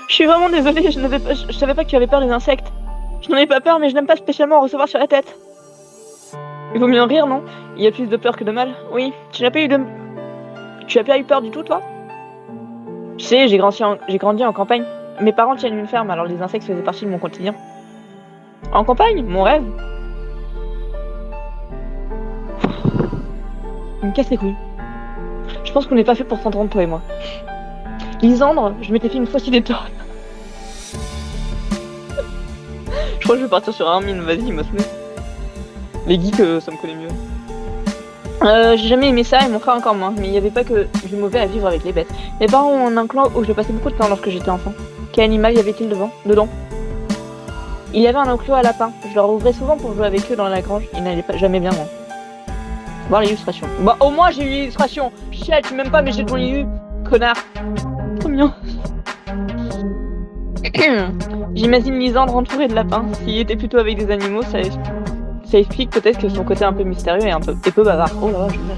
Je suis vraiment désolée, je savais pas que tu avais peur des insectes. Je n'en ai pas peur, mais je n'aime pas spécialement en recevoir sur la tête. Il vaut mieux en rire, non? Il y a plus de peur que de mal. Oui, tu n'as pas eu peur du tout, toi? Tu sais, j'ai grandi en campagne. Mes parents tiennent une ferme, alors les insectes faisaient partie de mon quotidien. En campagne? Mon rêve. Il me casse les couilles. Je pense qu'on n'est pas fait pour s'entendre, toi et moi. Lisandre, je m'étais fait une faucille des torts. Je crois que je vais partir sur Armin, vas-y, il m'a saoulé. Les geeks, ça me connaît mieux. J'ai jamais aimé ça et mon frère encore moins, mais il n'y avait pas que du mauvais à vivre avec les bêtes. Mes parents ont un enclos où je passais beaucoup de temps lorsque j'étais enfant. Quel animal y avait-il dedans? Il y avait un enclos à lapins. Je leur ouvrais souvent pour jouer avec eux dans la grange. Ils n'allaient jamais bien loin. Voir l'illustration. Bah au moins j'ai eu l'illustration. Chial, tu m'aimes pas mais j'ai ton IU, connard. Trop mignon. J'imagine Lisandre entourée de lapins. S'il était plutôt avec des animaux, ça explique peut-être que son côté un peu mystérieux et peu bavard. Oh là là, génial.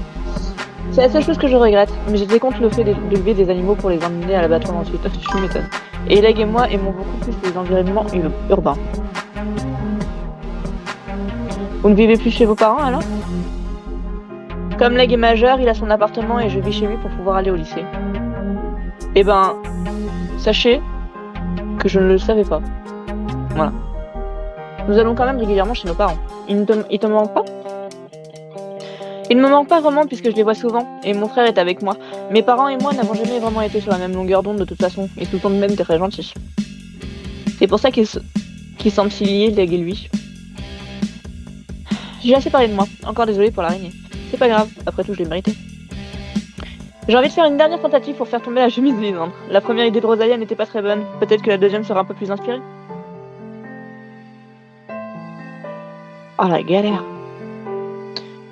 C'est la seule chose que je regrette, mais j'étais contre le fait d'élever des animaux pour les emmener à l'abattoir ensuite. Je m'étonne. Et Leg et moi aimons beaucoup plus les environnements urbains. Vous ne vivez plus chez vos parents alors? Comme Leg est majeur, il a son appartement et je vis chez lui pour pouvoir aller au lycée. Eh ben, sachez que je ne le savais pas. Voilà. Nous allons quand même régulièrement chez nos parents. Ils te manquent pas? Ils ne me manquent pas vraiment puisque je les vois souvent, et mon frère est avec moi. Mes parents et moi n'avons jamais vraiment été sur la même longueur d'onde de toute façon, et tout le temps même très gentils. C'est pour ça qu'ils semblent si liés, Leg et lui. J'ai assez parlé de moi, encore désolé pour l'araignée. C'est pas grave, après tout je l'ai mérité. J'ai envie de faire une dernière tentative pour faire tomber la chemise de Lisandre. La première idée de Rosalia n'était pas très bonne, peut-être que la deuxième sera un peu plus inspirée. Oh la galère.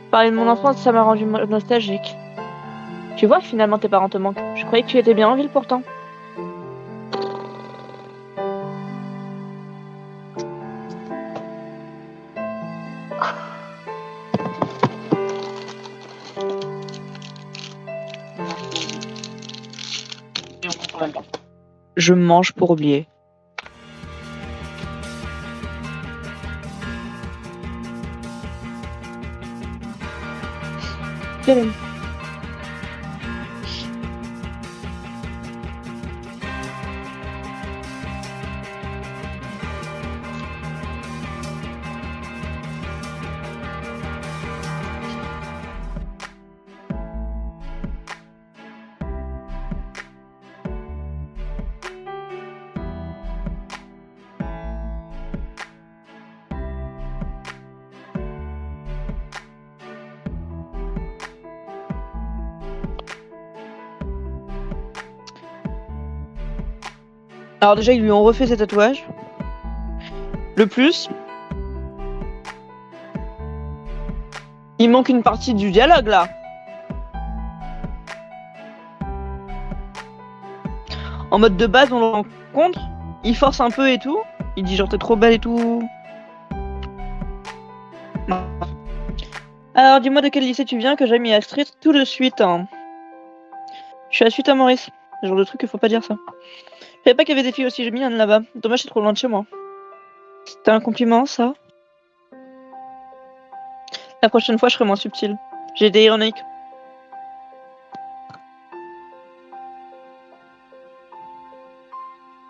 Parler de mon enfance, ça m'a rendu nostalgique. Tu vois, finalement tes parents te manquent. Je croyais que tu étais bien en ville pourtant. Je mange pour oublier. Alors déjà, ils lui ont refait ses tatouages. Le plus, il manque une partie du dialogue là. En mode de base, on le rencontre, il force un peu et tout. Il dit genre t'es trop belle et tout. Alors dis-moi de quel lycée tu viens que j'ai mis à Street tout de suite. Hein. Je suis à Suite à Maurice. Le genre de truc qu'il faut pas dire ça. Je savais pas qu'il y avait des filles aussi mignonnes là-bas. Dommage, c'est trop loin de chez moi. C'était un compliment, ça? La prochaine fois, je serai moins subtile. J'ai été ironique.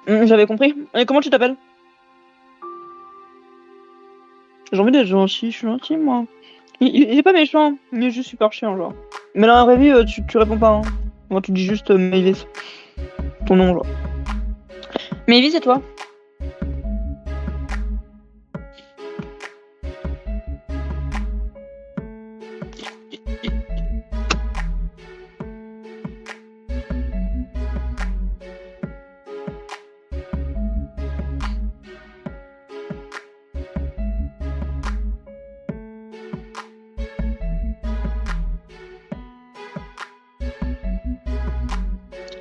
J'avais compris. Et comment tu t'appelles? J'ai envie d'être gentil, je suis gentil, moi. Il est pas méchant, il est juste super chiant, genre. Mais dans la vraie vie, tu réponds pas. Hein. Moi, tu dis juste Mavis. Ton nom, genre. Mavis, c'est toi?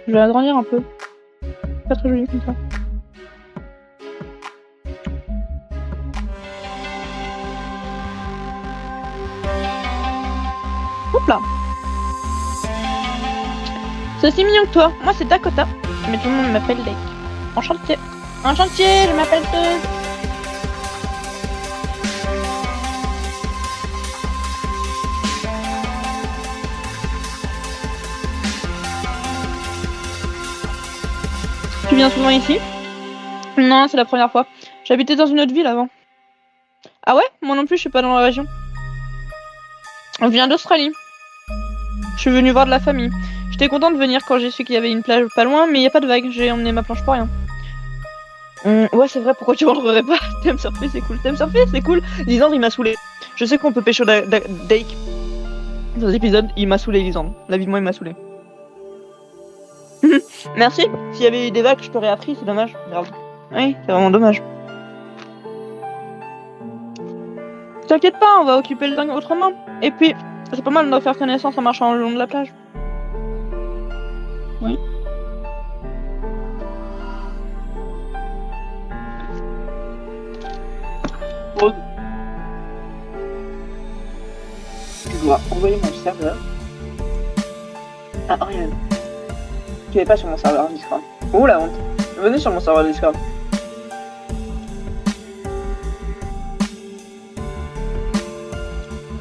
Je vais agrandir un peu. Pas très joli comme ça. Hop là. C'est aussi mignon que toi. Moi c'est Dakota. Mais tout le monde m'appelle Lake. Enchantée. Enchantée, je m'appelle Teuse. Tu viens souvent ici? Non, c'est la première fois. J'habitais dans une autre ville avant. Ah ouais? Moi non plus, je suis pas dans la région. On vient d'Australie. Je suis venue voir de la famille. J'étais contente de venir quand j'ai su qu'il y avait une plage pas loin, mais il y a pas de vagues. J'ai emmené ma planche pour rien. Ouais, c'est vrai, pourquoi tu rentrerais pas? T'aimes surfer, c'est cool. T'aimes surfer, c'est cool. Lisandre, il m'a saoulé. Je sais qu'on peut pécho Dake. Dans cet épisode, il m'a saoulé, Lisandre. La vie de moi, il m'a saoulé. Merci. S'il y avait eu des vagues, je t'aurais appris, c'est dommage. Grave. Oui, c'est vraiment dommage. T'inquiète pas, on va occuper le temps autrement. Et puis, c'est pas mal de faire connaissance en marchant le long de la plage. Oui. Rose. Tu dois envoyer mon serveur à Ariane. Tu n'es pas sur mon serveur Discord. Oh la honte. Venez sur mon serveur Discord.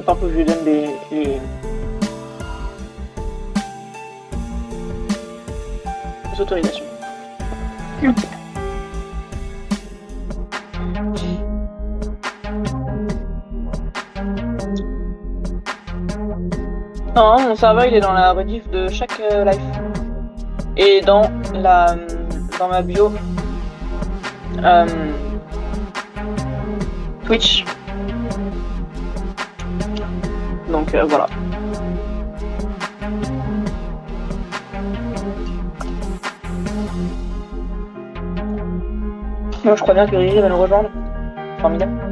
Attends que je lui donne les autorisations. Non, mon serveur il est dans la rediff de chaque live. Et dans ma bio Twitch. Donc voilà. Moi je crois bien que Riri va nous rejoindre. Formidable.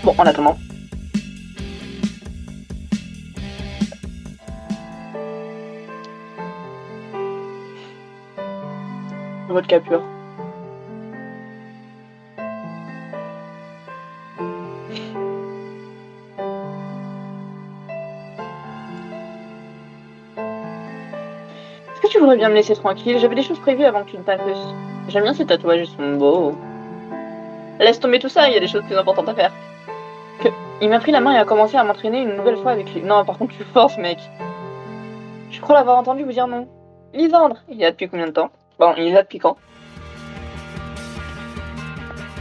Bon, en attendant. Vodka pur. Est-ce que tu voudrais bien me laisser tranquille? J'avais des choses prévues avant que tu ne t'incrustes. J'aime bien ces tatouages, ils sont beaux. Laisse tomber tout ça, il y a des choses plus importantes à faire. Il m'a pris la main et a commencé à m'entraîner une nouvelle fois avec lui. Non, par contre, tu forces, mec. Je crois l'avoir entendu vous dire non. Lisandre, il est là depuis combien de temps? Bon, il est là depuis quand?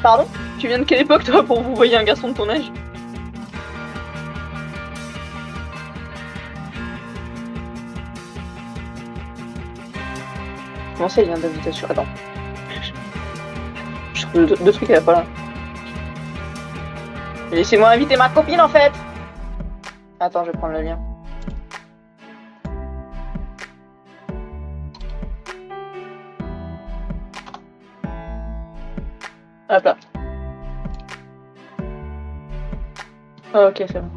Pardon? Tu viens de quelle époque, toi, pour vous voyer un garçon de ton âge? Comment ça, il vient d'invitation? Attends. Je trouve deux trucs, elle a pas là. Laissez-moi inviter ma copine, en fait! Attends, je vais prendre le lien. Hop là. Oh, ok, c'est bon.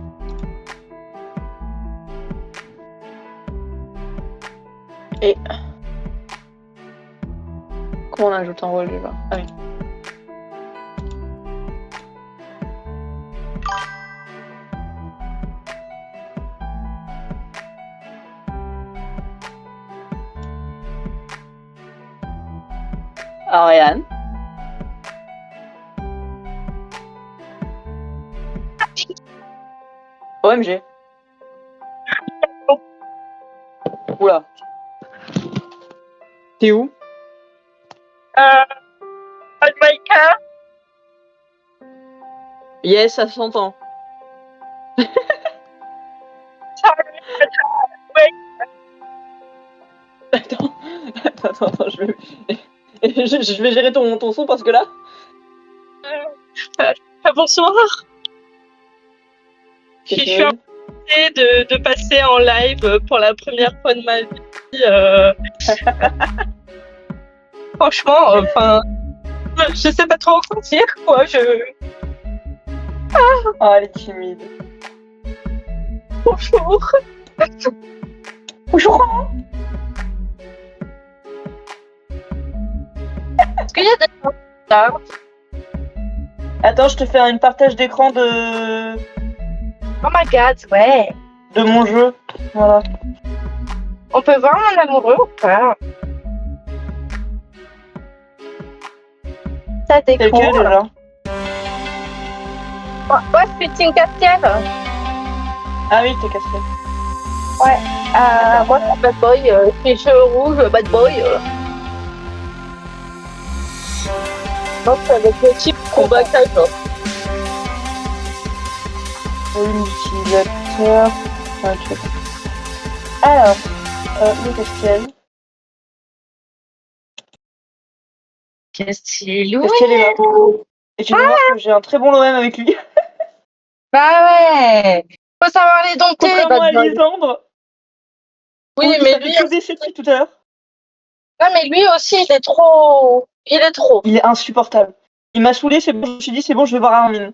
Et... Comment on ajoute un rôle déjà? Ah oui. Ariane. OMG. Oula. T'es où? Maïka. Yes, ça s'entend. Attends, je vais gérer ton son parce que là... Bonsoir. Je suis en train de passer en live pour la première fois de ma vie. Franchement, enfin, je sais pas trop quoi dire, quoi. Oh, elle est timide. Bonjour. Bonjour. Est-ce qu'il y a des gens là? Attends, je te fais une partage d'écran de... Oh my god, ouais. De mon jeu. Voilà. On peut voir mon amoureux ou pas? Ça C'est lequel découvre. déjà? Moi, je suis Team Castiel. Ah oui, t'es cassé. Ouais. Moi, c'est Bad Boy. Je suis cheveux rouges, Bad Boy. Donc, avec le type combat type. Volume d'utilisateur. Ok. Alors, le Castiel. Castiel, Castiel est là. Et tu vas voir que j'ai un très bon LOM avec lui. Bah ouais. Faut savoir les dompter, Contrairement à Bad Boy. Lisandre. Oui, Oui, mais ça lui, fait que baisser depuis tout à l'heure. non, mais lui aussi, il est trop. Il est trop. Il est insupportable. Il m'a saoulé, c'est bon, je me suis dit, c'est bon, je vais voir Armin.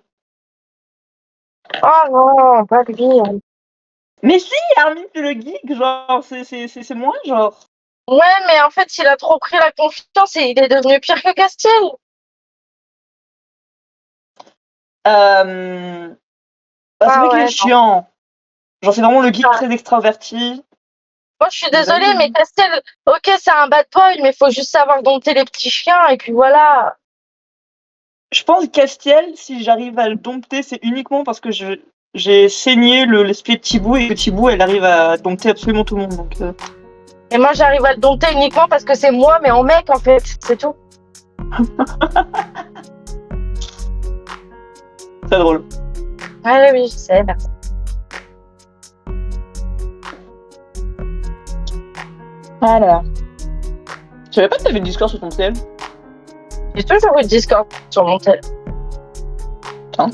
Oh non, pas lui. Mais si, Armin, c'est le geek, genre, c'est moi, genre. Ouais, mais en fait, il a trop pris la confiance et il est devenu pire que Castiel. Bah, c'est vrai qu'il est chiant. Genre, c'est vraiment le geek très extraverti. Moi, je suis désolée, mais Castiel, ok, c'est un bad boy, mais il faut juste savoir dompter les petits chiens, et puis voilà. Je pense que Castiel, si j'arrive à le dompter, c'est uniquement parce que j'ai saigné l'esprit de Thibaut et que Thibaut, elle arrive à dompter absolument tout le monde. Donc, Et moi, j'arrive à le dompter uniquement parce que c'est moi, mais en mec, en fait, c'est tout. c'est drôle. Ah oui, je sais, merci. Alors. Je savais pas que t'avais Discord sur ton tel. J'ai toujours eu Discord sur mon tel. Hein?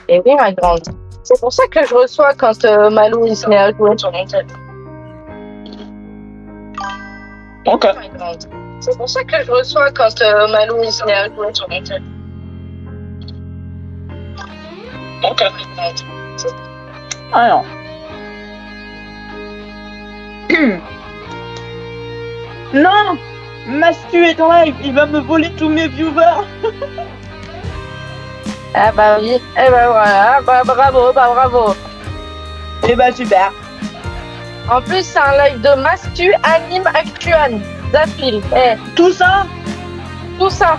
Et oui, ma grande. C'est pour ça que je reçois quand Malou il se met à jouer sur mon tel. Ok. Oui, ma grande. C'est pour ça que je reçois quand Malou il se met à jouer sur mon tel. Ok. Ma grande. Alors. Non! Mastu est en live, il va me voler tous mes viewers! Ah bah oui, eh bah voilà, bah bravo, bah bravo. Eh bah super! En plus, c'est un live de Mastu, Anime, Actuan, Zafil. Eh, Tout ça? tout ça,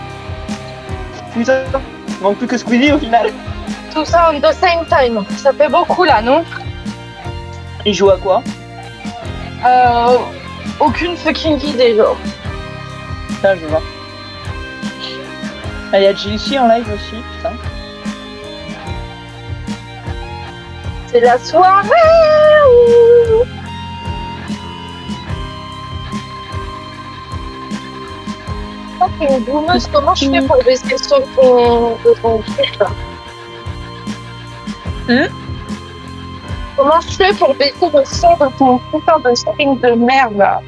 Putain, il manque plus que Squeezie au final. tout ça on the same time. Ça fait beaucoup là, non? Il joue à quoi? Aucune fucking idée, genre. Ça, je vais voir. Ah, il y a JC en live aussi, putain. C'est la soirée. Oh, t'es une boumeuse, comment je fais pour baisser le son de ton truc là? Comment je fais pour baisser le son de ton putain de string de merde là?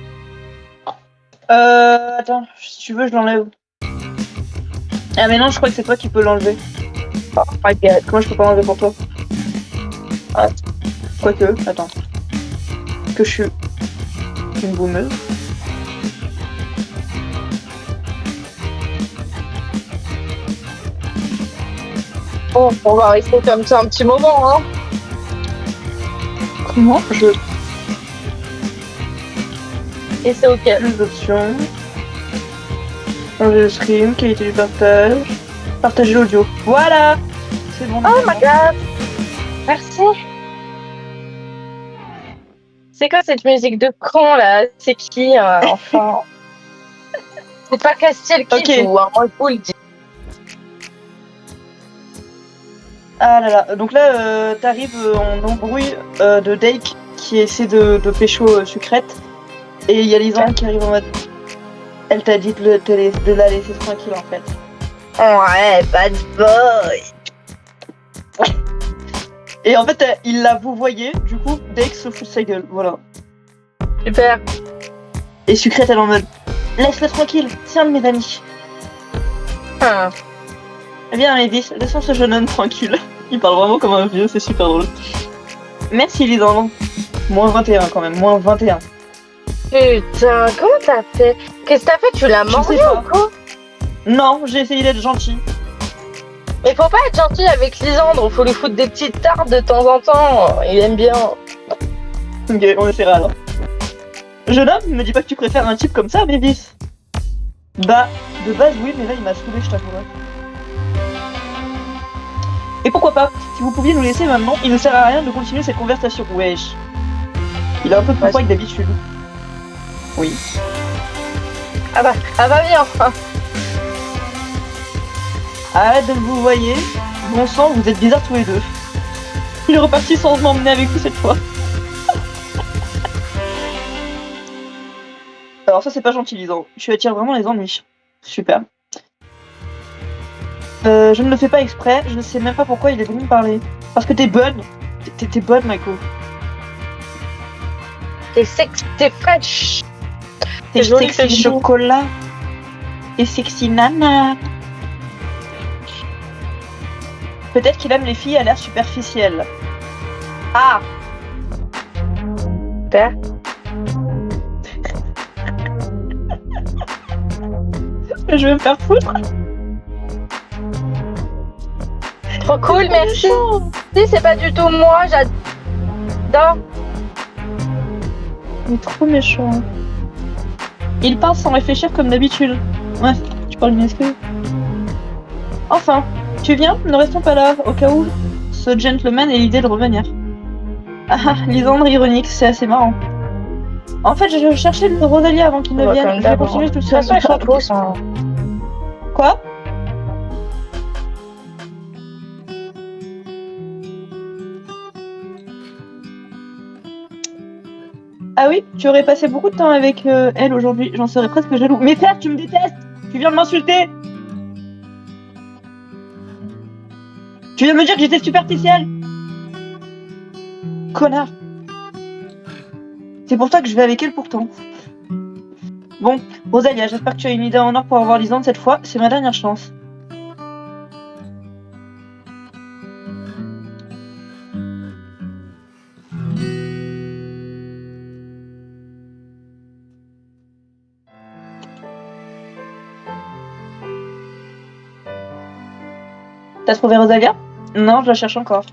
Attends, si tu veux, je l'enlève. Ah, mais non, je crois que c'est toi qui peux l'enlever. Oh my god. Comment je peux pas l'enlever pour toi? Ah. Quoique, attends. Que je suis une boumeuse. Bon, on va rester comme ça un petit moment, hein. Comment je... Et c'est ok. Les options. Changer le stream, qualité du partage. Partager l'audio. Voilà! C'est bon. Oh my god! Merci! C'est quoi cette musique de con là? C'est qui, enfin? C'est pas Castiel qui Ok. joue, hein, moi je vous le dis. Ah là là. Donc là, t'arrives en embrouille de Dake qui essaie de pécho Sucrète. Et il y a Lisande qui arrive en mode... Elle t'a dit de la laisser tranquille en fait. Ouais, bad boy! Et en fait, il l'a vouvoyé, du coup, Dake se fout de sa gueule, voilà. Super! Et Sucrète, elle est en mode laisse-le tranquille, c'est un de mes amis. Ah. Eh bien, Mavis, laissons ce jeune homme tranquille. Il parle vraiment comme un vieux, c'est super drôle. Merci Lisande. Moins 21 quand même, moins 21. Putain, comment t'as fait? Qu'est-ce que t'as fait? Tu l'as Je mangé sais pas. ou quoi? Non, j'ai essayé d'être gentil. Mais faut pas être gentil avec Lisandre, faut lui foutre des petites tartes de temps en temps, il aime bien. Ok, on essaiera alors. Jeune homme, me dis pas que tu préfères un type comme ça, Mavis. Bah, de base oui, mais là il m'a saoulé, je t'avouerai. Et pourquoi pas, si vous pouviez nous laisser maintenant, il ne sert à rien de continuer cette conversation. Wesh. Il a un peu plus froid que d'habitude. Oui. Ah bah bien. Arrête de vous voyez. Bon sang, vous êtes bizarres tous les deux. Il est reparti sans m'emmener avec vous cette fois. Alors ça c'est pas gentil, Lisandre. Tu attires vraiment les ennuis. Super. Je ne le fais pas exprès, je ne sais même pas pourquoi il est venu me parler. Parce que t'es bonne. T'es bonne, Mako. T'es sexy, t'es fraîche. T'es joli, sexy c'est beau. chocolat. Et sexy nana. Peut-être qu'il aime les filles à l'air superficielles. Ah. Super. Je vais me faire foutre. Trop cool, merci. Si c'est pas du tout moi, j'adore. Il est trop méchant. Il parle sans réfléchir comme d'habitude. Ouais, tu parles bien que... Enfin, tu viens? Ne restons pas là, au cas où ce gentleman ait l'idée de revenir. Ah, Lisandre ironique, c'est assez marrant. En fait, je cherchais le Rosalia avant qu'il ne vienne. Je vais continuer tout seul. Ils sont tous. Hein. Quoi? Ah oui, tu aurais passé beaucoup de temps avec elle aujourd'hui. J'en serais presque jaloux. Mais frère, tu me détestes! Tu viens de m'insulter! Tu viens de me dire que j'étais superficielle! Connard! C'est pour ça que je vais avec elle pourtant. Bon, Rosalia, j'espère que tu as une idée en or pour avoir Lisandre cette fois. C'est ma dernière chance. T'as trouvé Rosalia? Non, je la cherche encore.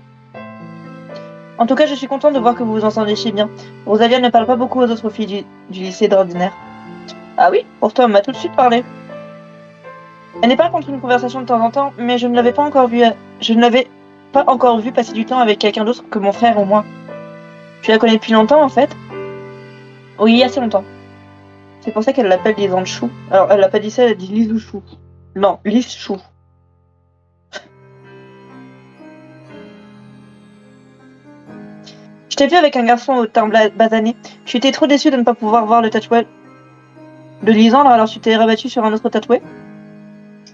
En tout cas, je suis contente de voir que vous vous entendez si bien. Rosalia ne parle pas beaucoup aux autres filles du lycée d'ordinaire. Ah oui? Pourtant, elle m'a tout de suite parlé. Elle n'est pas contre une conversation de temps en temps, mais je ne l'avais pas encore vue passer du temps avec quelqu'un d'autre que mon frère ou moi. Tu la connais depuis longtemps, en fait? Oui, assez longtemps. C'est pour ça qu'elle l'appelle Lisandre Chou. Alors, elle n'a pas dit ça, elle a dit Lisou Chou. Non, Lise Chou. Je t'ai vu avec un garçon au teint basané. J'étais trop déçue de ne pas pouvoir voir le tatouage de Lisandre, alors tu t'es rabattu sur un autre tatoué?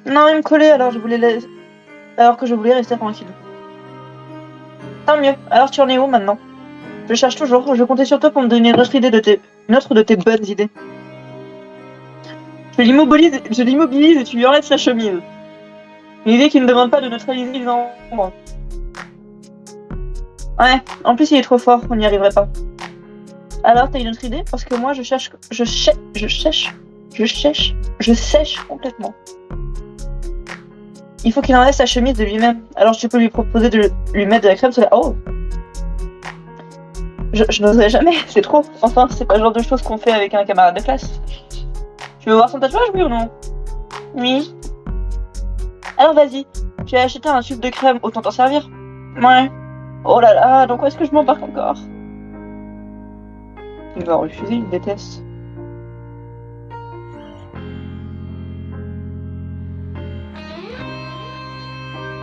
Non, il me collait, alors que je voulais rester tranquille. Tant mieux. Alors tu en es où maintenant? Je cherche toujours. Je comptais sur toi pour me donner une autre de tes bonnes idées. Je l'immobilise et tu lui enlèves sa chemise. Une idée qui ne demande pas de neutraliser Lisandre. Ouais, en plus il est trop fort, on n'y arriverait pas. Alors t'as une autre idée? Parce que moi je sèche complètement. Il faut qu'il enlève sa chemise de lui-même. Alors tu peux lui proposer de lui mettre de la crème solaire. Oh! Je n'oserais jamais, c'est trop. Enfin, c'est pas le genre de choses qu'on fait avec un camarade de classe. Tu veux voir son tatouage, oui ou non? Oui. Alors vas-y, tu as acheté un tube de crème, autant t'en servir. Ouais. Oh là là, donc où est-ce que je m'embarque encore? Il va refuser, il me déteste.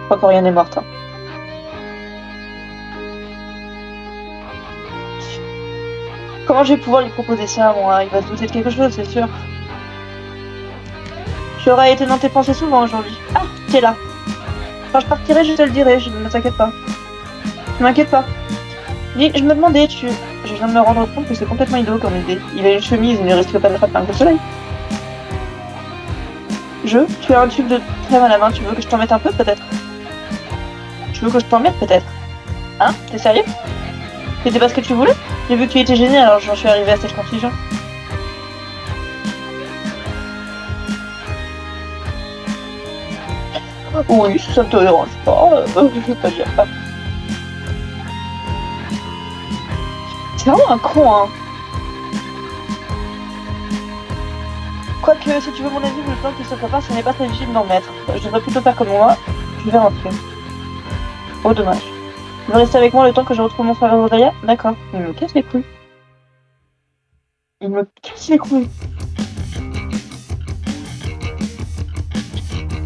Je crois que rien n'est mort. Hein. Comment je vais pouvoir lui proposer ça, moi? Il va se douter de quelque chose, c'est sûr. Tu auras été dans tes pensées souvent aujourd'hui. Ah, t'es là. Quand je partirai, je te le dirai, je ne t'inquiète pas. Ne m'inquiète pas. Dis, je me demandais, je viens de me rendre compte que c'est complètement idiot comme idée. Il a une chemise, il ne risque pas de frapper un coup de soleil. Tu as un tube de crème à la main, tu veux que je t'en mette un peu, peut-être? Tu veux que je t'en mette, peut-être? Hein? T'es sérieux? C'était pas ce que tu voulais? J'ai vu que tu étais gêné, alors j'en suis arrivée à cette conclusion. Oui, ça te dérange pas, je vais pas dire ça. C'est vraiment un con, hein. Quoique, si tu veux mon avis, le temps qu'il se prépare, ce n'est pas très difficile d'en mettre. Je devrais plutôt faire comme moi. Je vais rentrer. Oh, dommage. Tu veux rester avec moi le temps que je retrouve mon frère Rosalia? D'accord. Il me casse les couilles. Il me casse les couilles.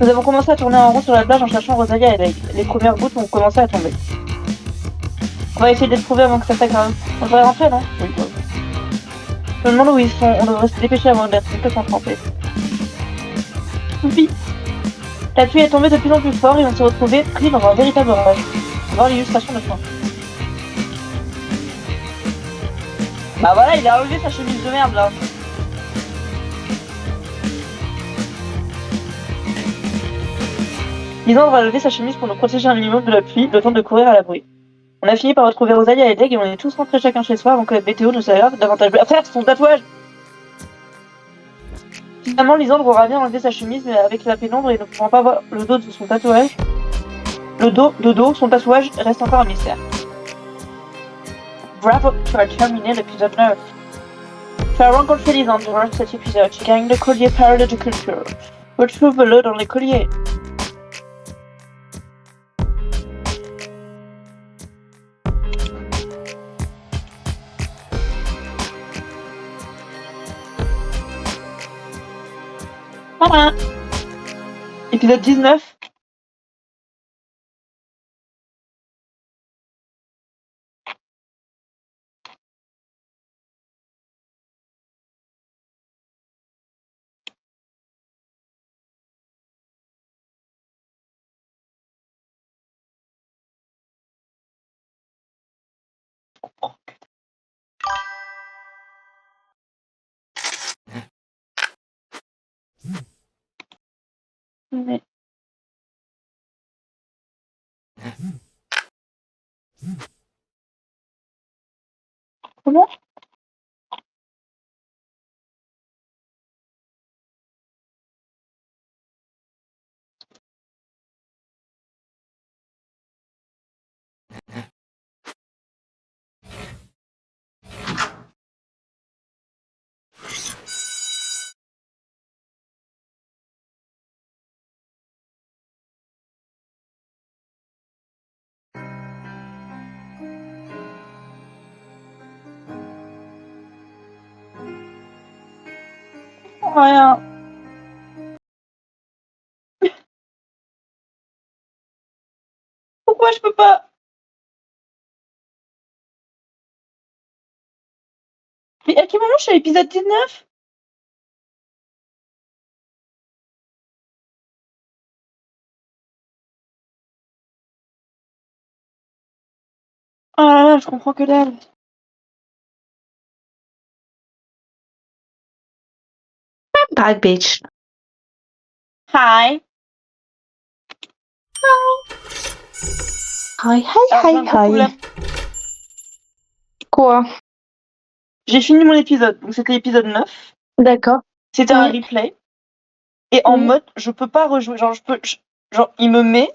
Nous avons commencé à tourner en rond sur la plage en cherchant Rosalia et Meg. Les premières gouttes ont commencé à tomber. On va essayer de les trouver avant que ça s'aggrave. On devrait rentrer, non? Oui, quoi. Je me demande où ils sont. On devrait se dépêcher avant d'être complètement trempés. Oui. La pluie est tombée de plus en plus fort et on s'est retrouvés pris dans un véritable orage. Voir l'illustration de fin. Bah voilà, il a enlevé sa chemise de merde là. Lisandre a levé sa chemise pour nous protéger un minimum de la pluie, le temps de courir à l'abri. On a fini par retrouver Rosalia et Deg et on est tous rentrés chacun chez soi avant que la météo ne s'aggrave davantage. Frère, son tatouage! Finalement, Lisandre aura bien enlevé sa chemise, mais avec la pénombre et ne pouvant pas voir le dos de son tatouage. Son tatouage reste encore un mystère. Bravo, tu as terminé l'épisode 9. Tu as rencontré les endroits de cet épisode. Tu gagnes le collier Parole de culture. Retrouve-le dans les colliers. Voilà. Épisode 19. Mais... Comment? Rien. Pourquoi je peux pas? Mais à quel moment je suis à l'épisode 19? Oh là là, je comprends que dalle. Bad bitch. Hi. Hi, hi, Alors, j'ai un hi, gros hi. problème. Quoi? J'ai fini mon épisode, donc c'était l'épisode 9. D'accord. C'était un Oui. replay. Et en Oui. mode, je peux pas rejouer. Genre, genre, il me met,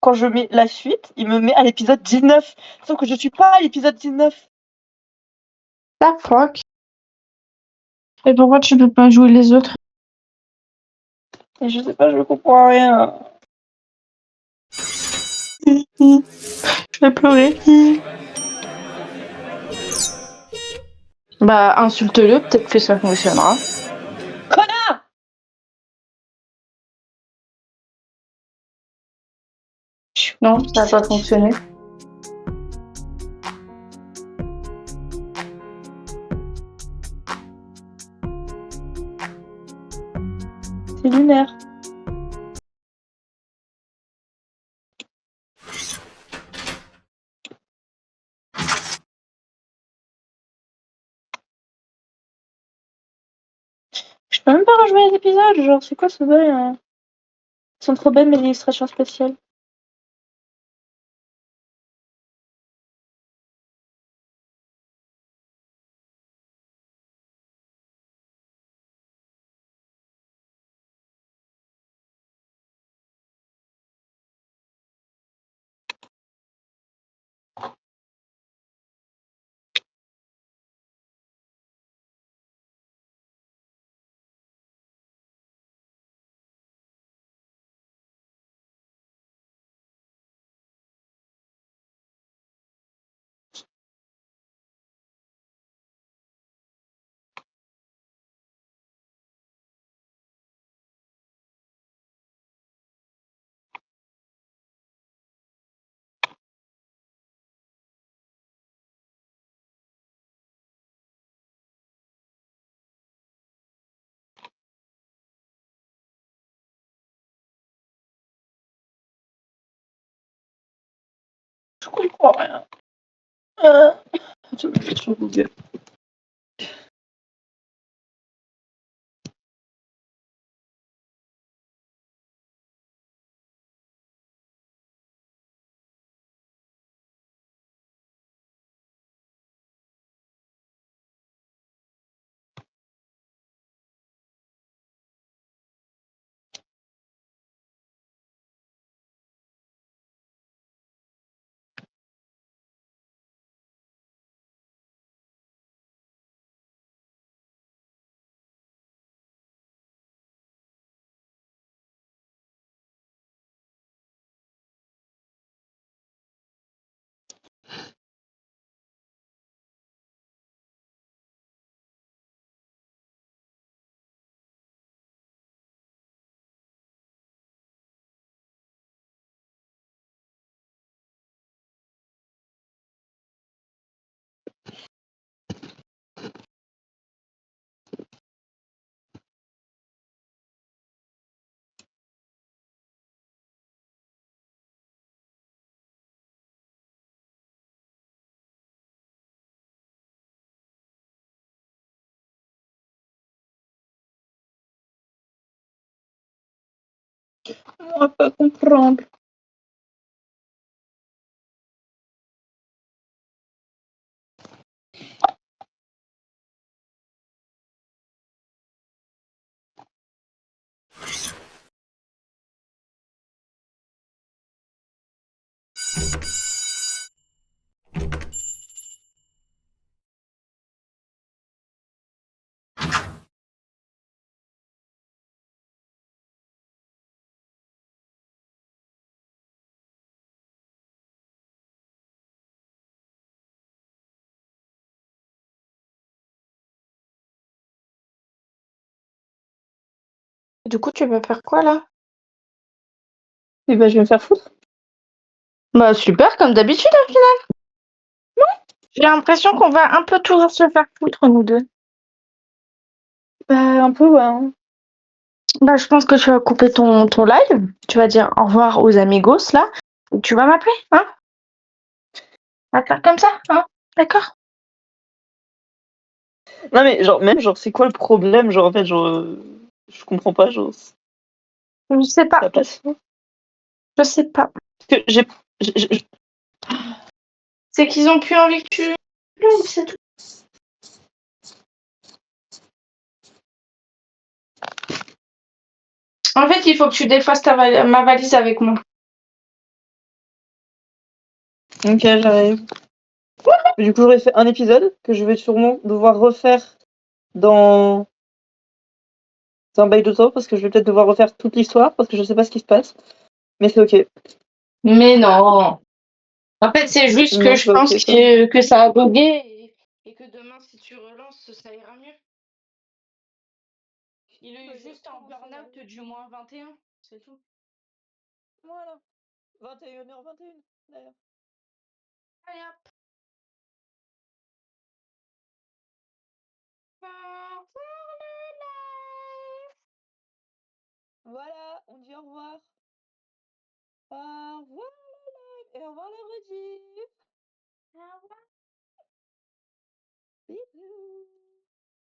quand je mets la suite, il me met à l'épisode 19. Sauf que je suis pas à l'épisode 19. The fuck? Et pourquoi tu peux pas jouer les autres? Et je sais pas, je comprends rien. Je vais pleurer. Bah, insulte-le, peut-être que ça fonctionnera. Connard! Non, ça n'a pas fonctionné. C'est lunaire. Je peux même pas rejouer les épisodes, genre, c'est quoi ce bail, hein? Ils sont trop belles, mes illustrations spéciales. Je comprends rien. Je vais sur Google. On va pas comprendre. Du coup, tu vas faire quoi là? Et bah, je vais me faire foutre. Bah super, comme d'habitude au final. J'ai l'impression qu'on va un peu toujours se faire foutre, nous deux. Bah, un peu, ouais. Hein. Bah, je pense que tu vas couper ton live. Tu vas dire au revoir aux amigos là. Et tu vas m'appeler, hein? On va faire comme ça, hein? D'accord? Non, mais genre, même, genre, c'est quoi le problème? Genre, en fait, genre, je comprends pas, genre, Je sais pas. ça passe. Je sais pas. Parce que j'ai. C'est qu'ils ont plus envie que tu live, c'est tout. En fait, il faut que tu défasses ma valise avec moi. Ok, j'arrive. Du coup, j'aurais fait un épisode que je vais sûrement devoir refaire dans un bail de temps parce que je vais peut-être devoir refaire toute l'histoire parce que je sais pas ce qui se passe. Mais c'est ok. Mais non. En fait, c'est juste que Non, je c'est pas pense ok, ça. que ça a bugué et que demain, si tu relances, ça ira mieux. Il est juste en burn-out du moins 21, c'est tout. Voilà. 21h21, d'ailleurs. Allez hop. Au revoir le live. Voilà, on dit au revoir. Au revoir le live et au revoir la rediff. Au revoir. Bisous.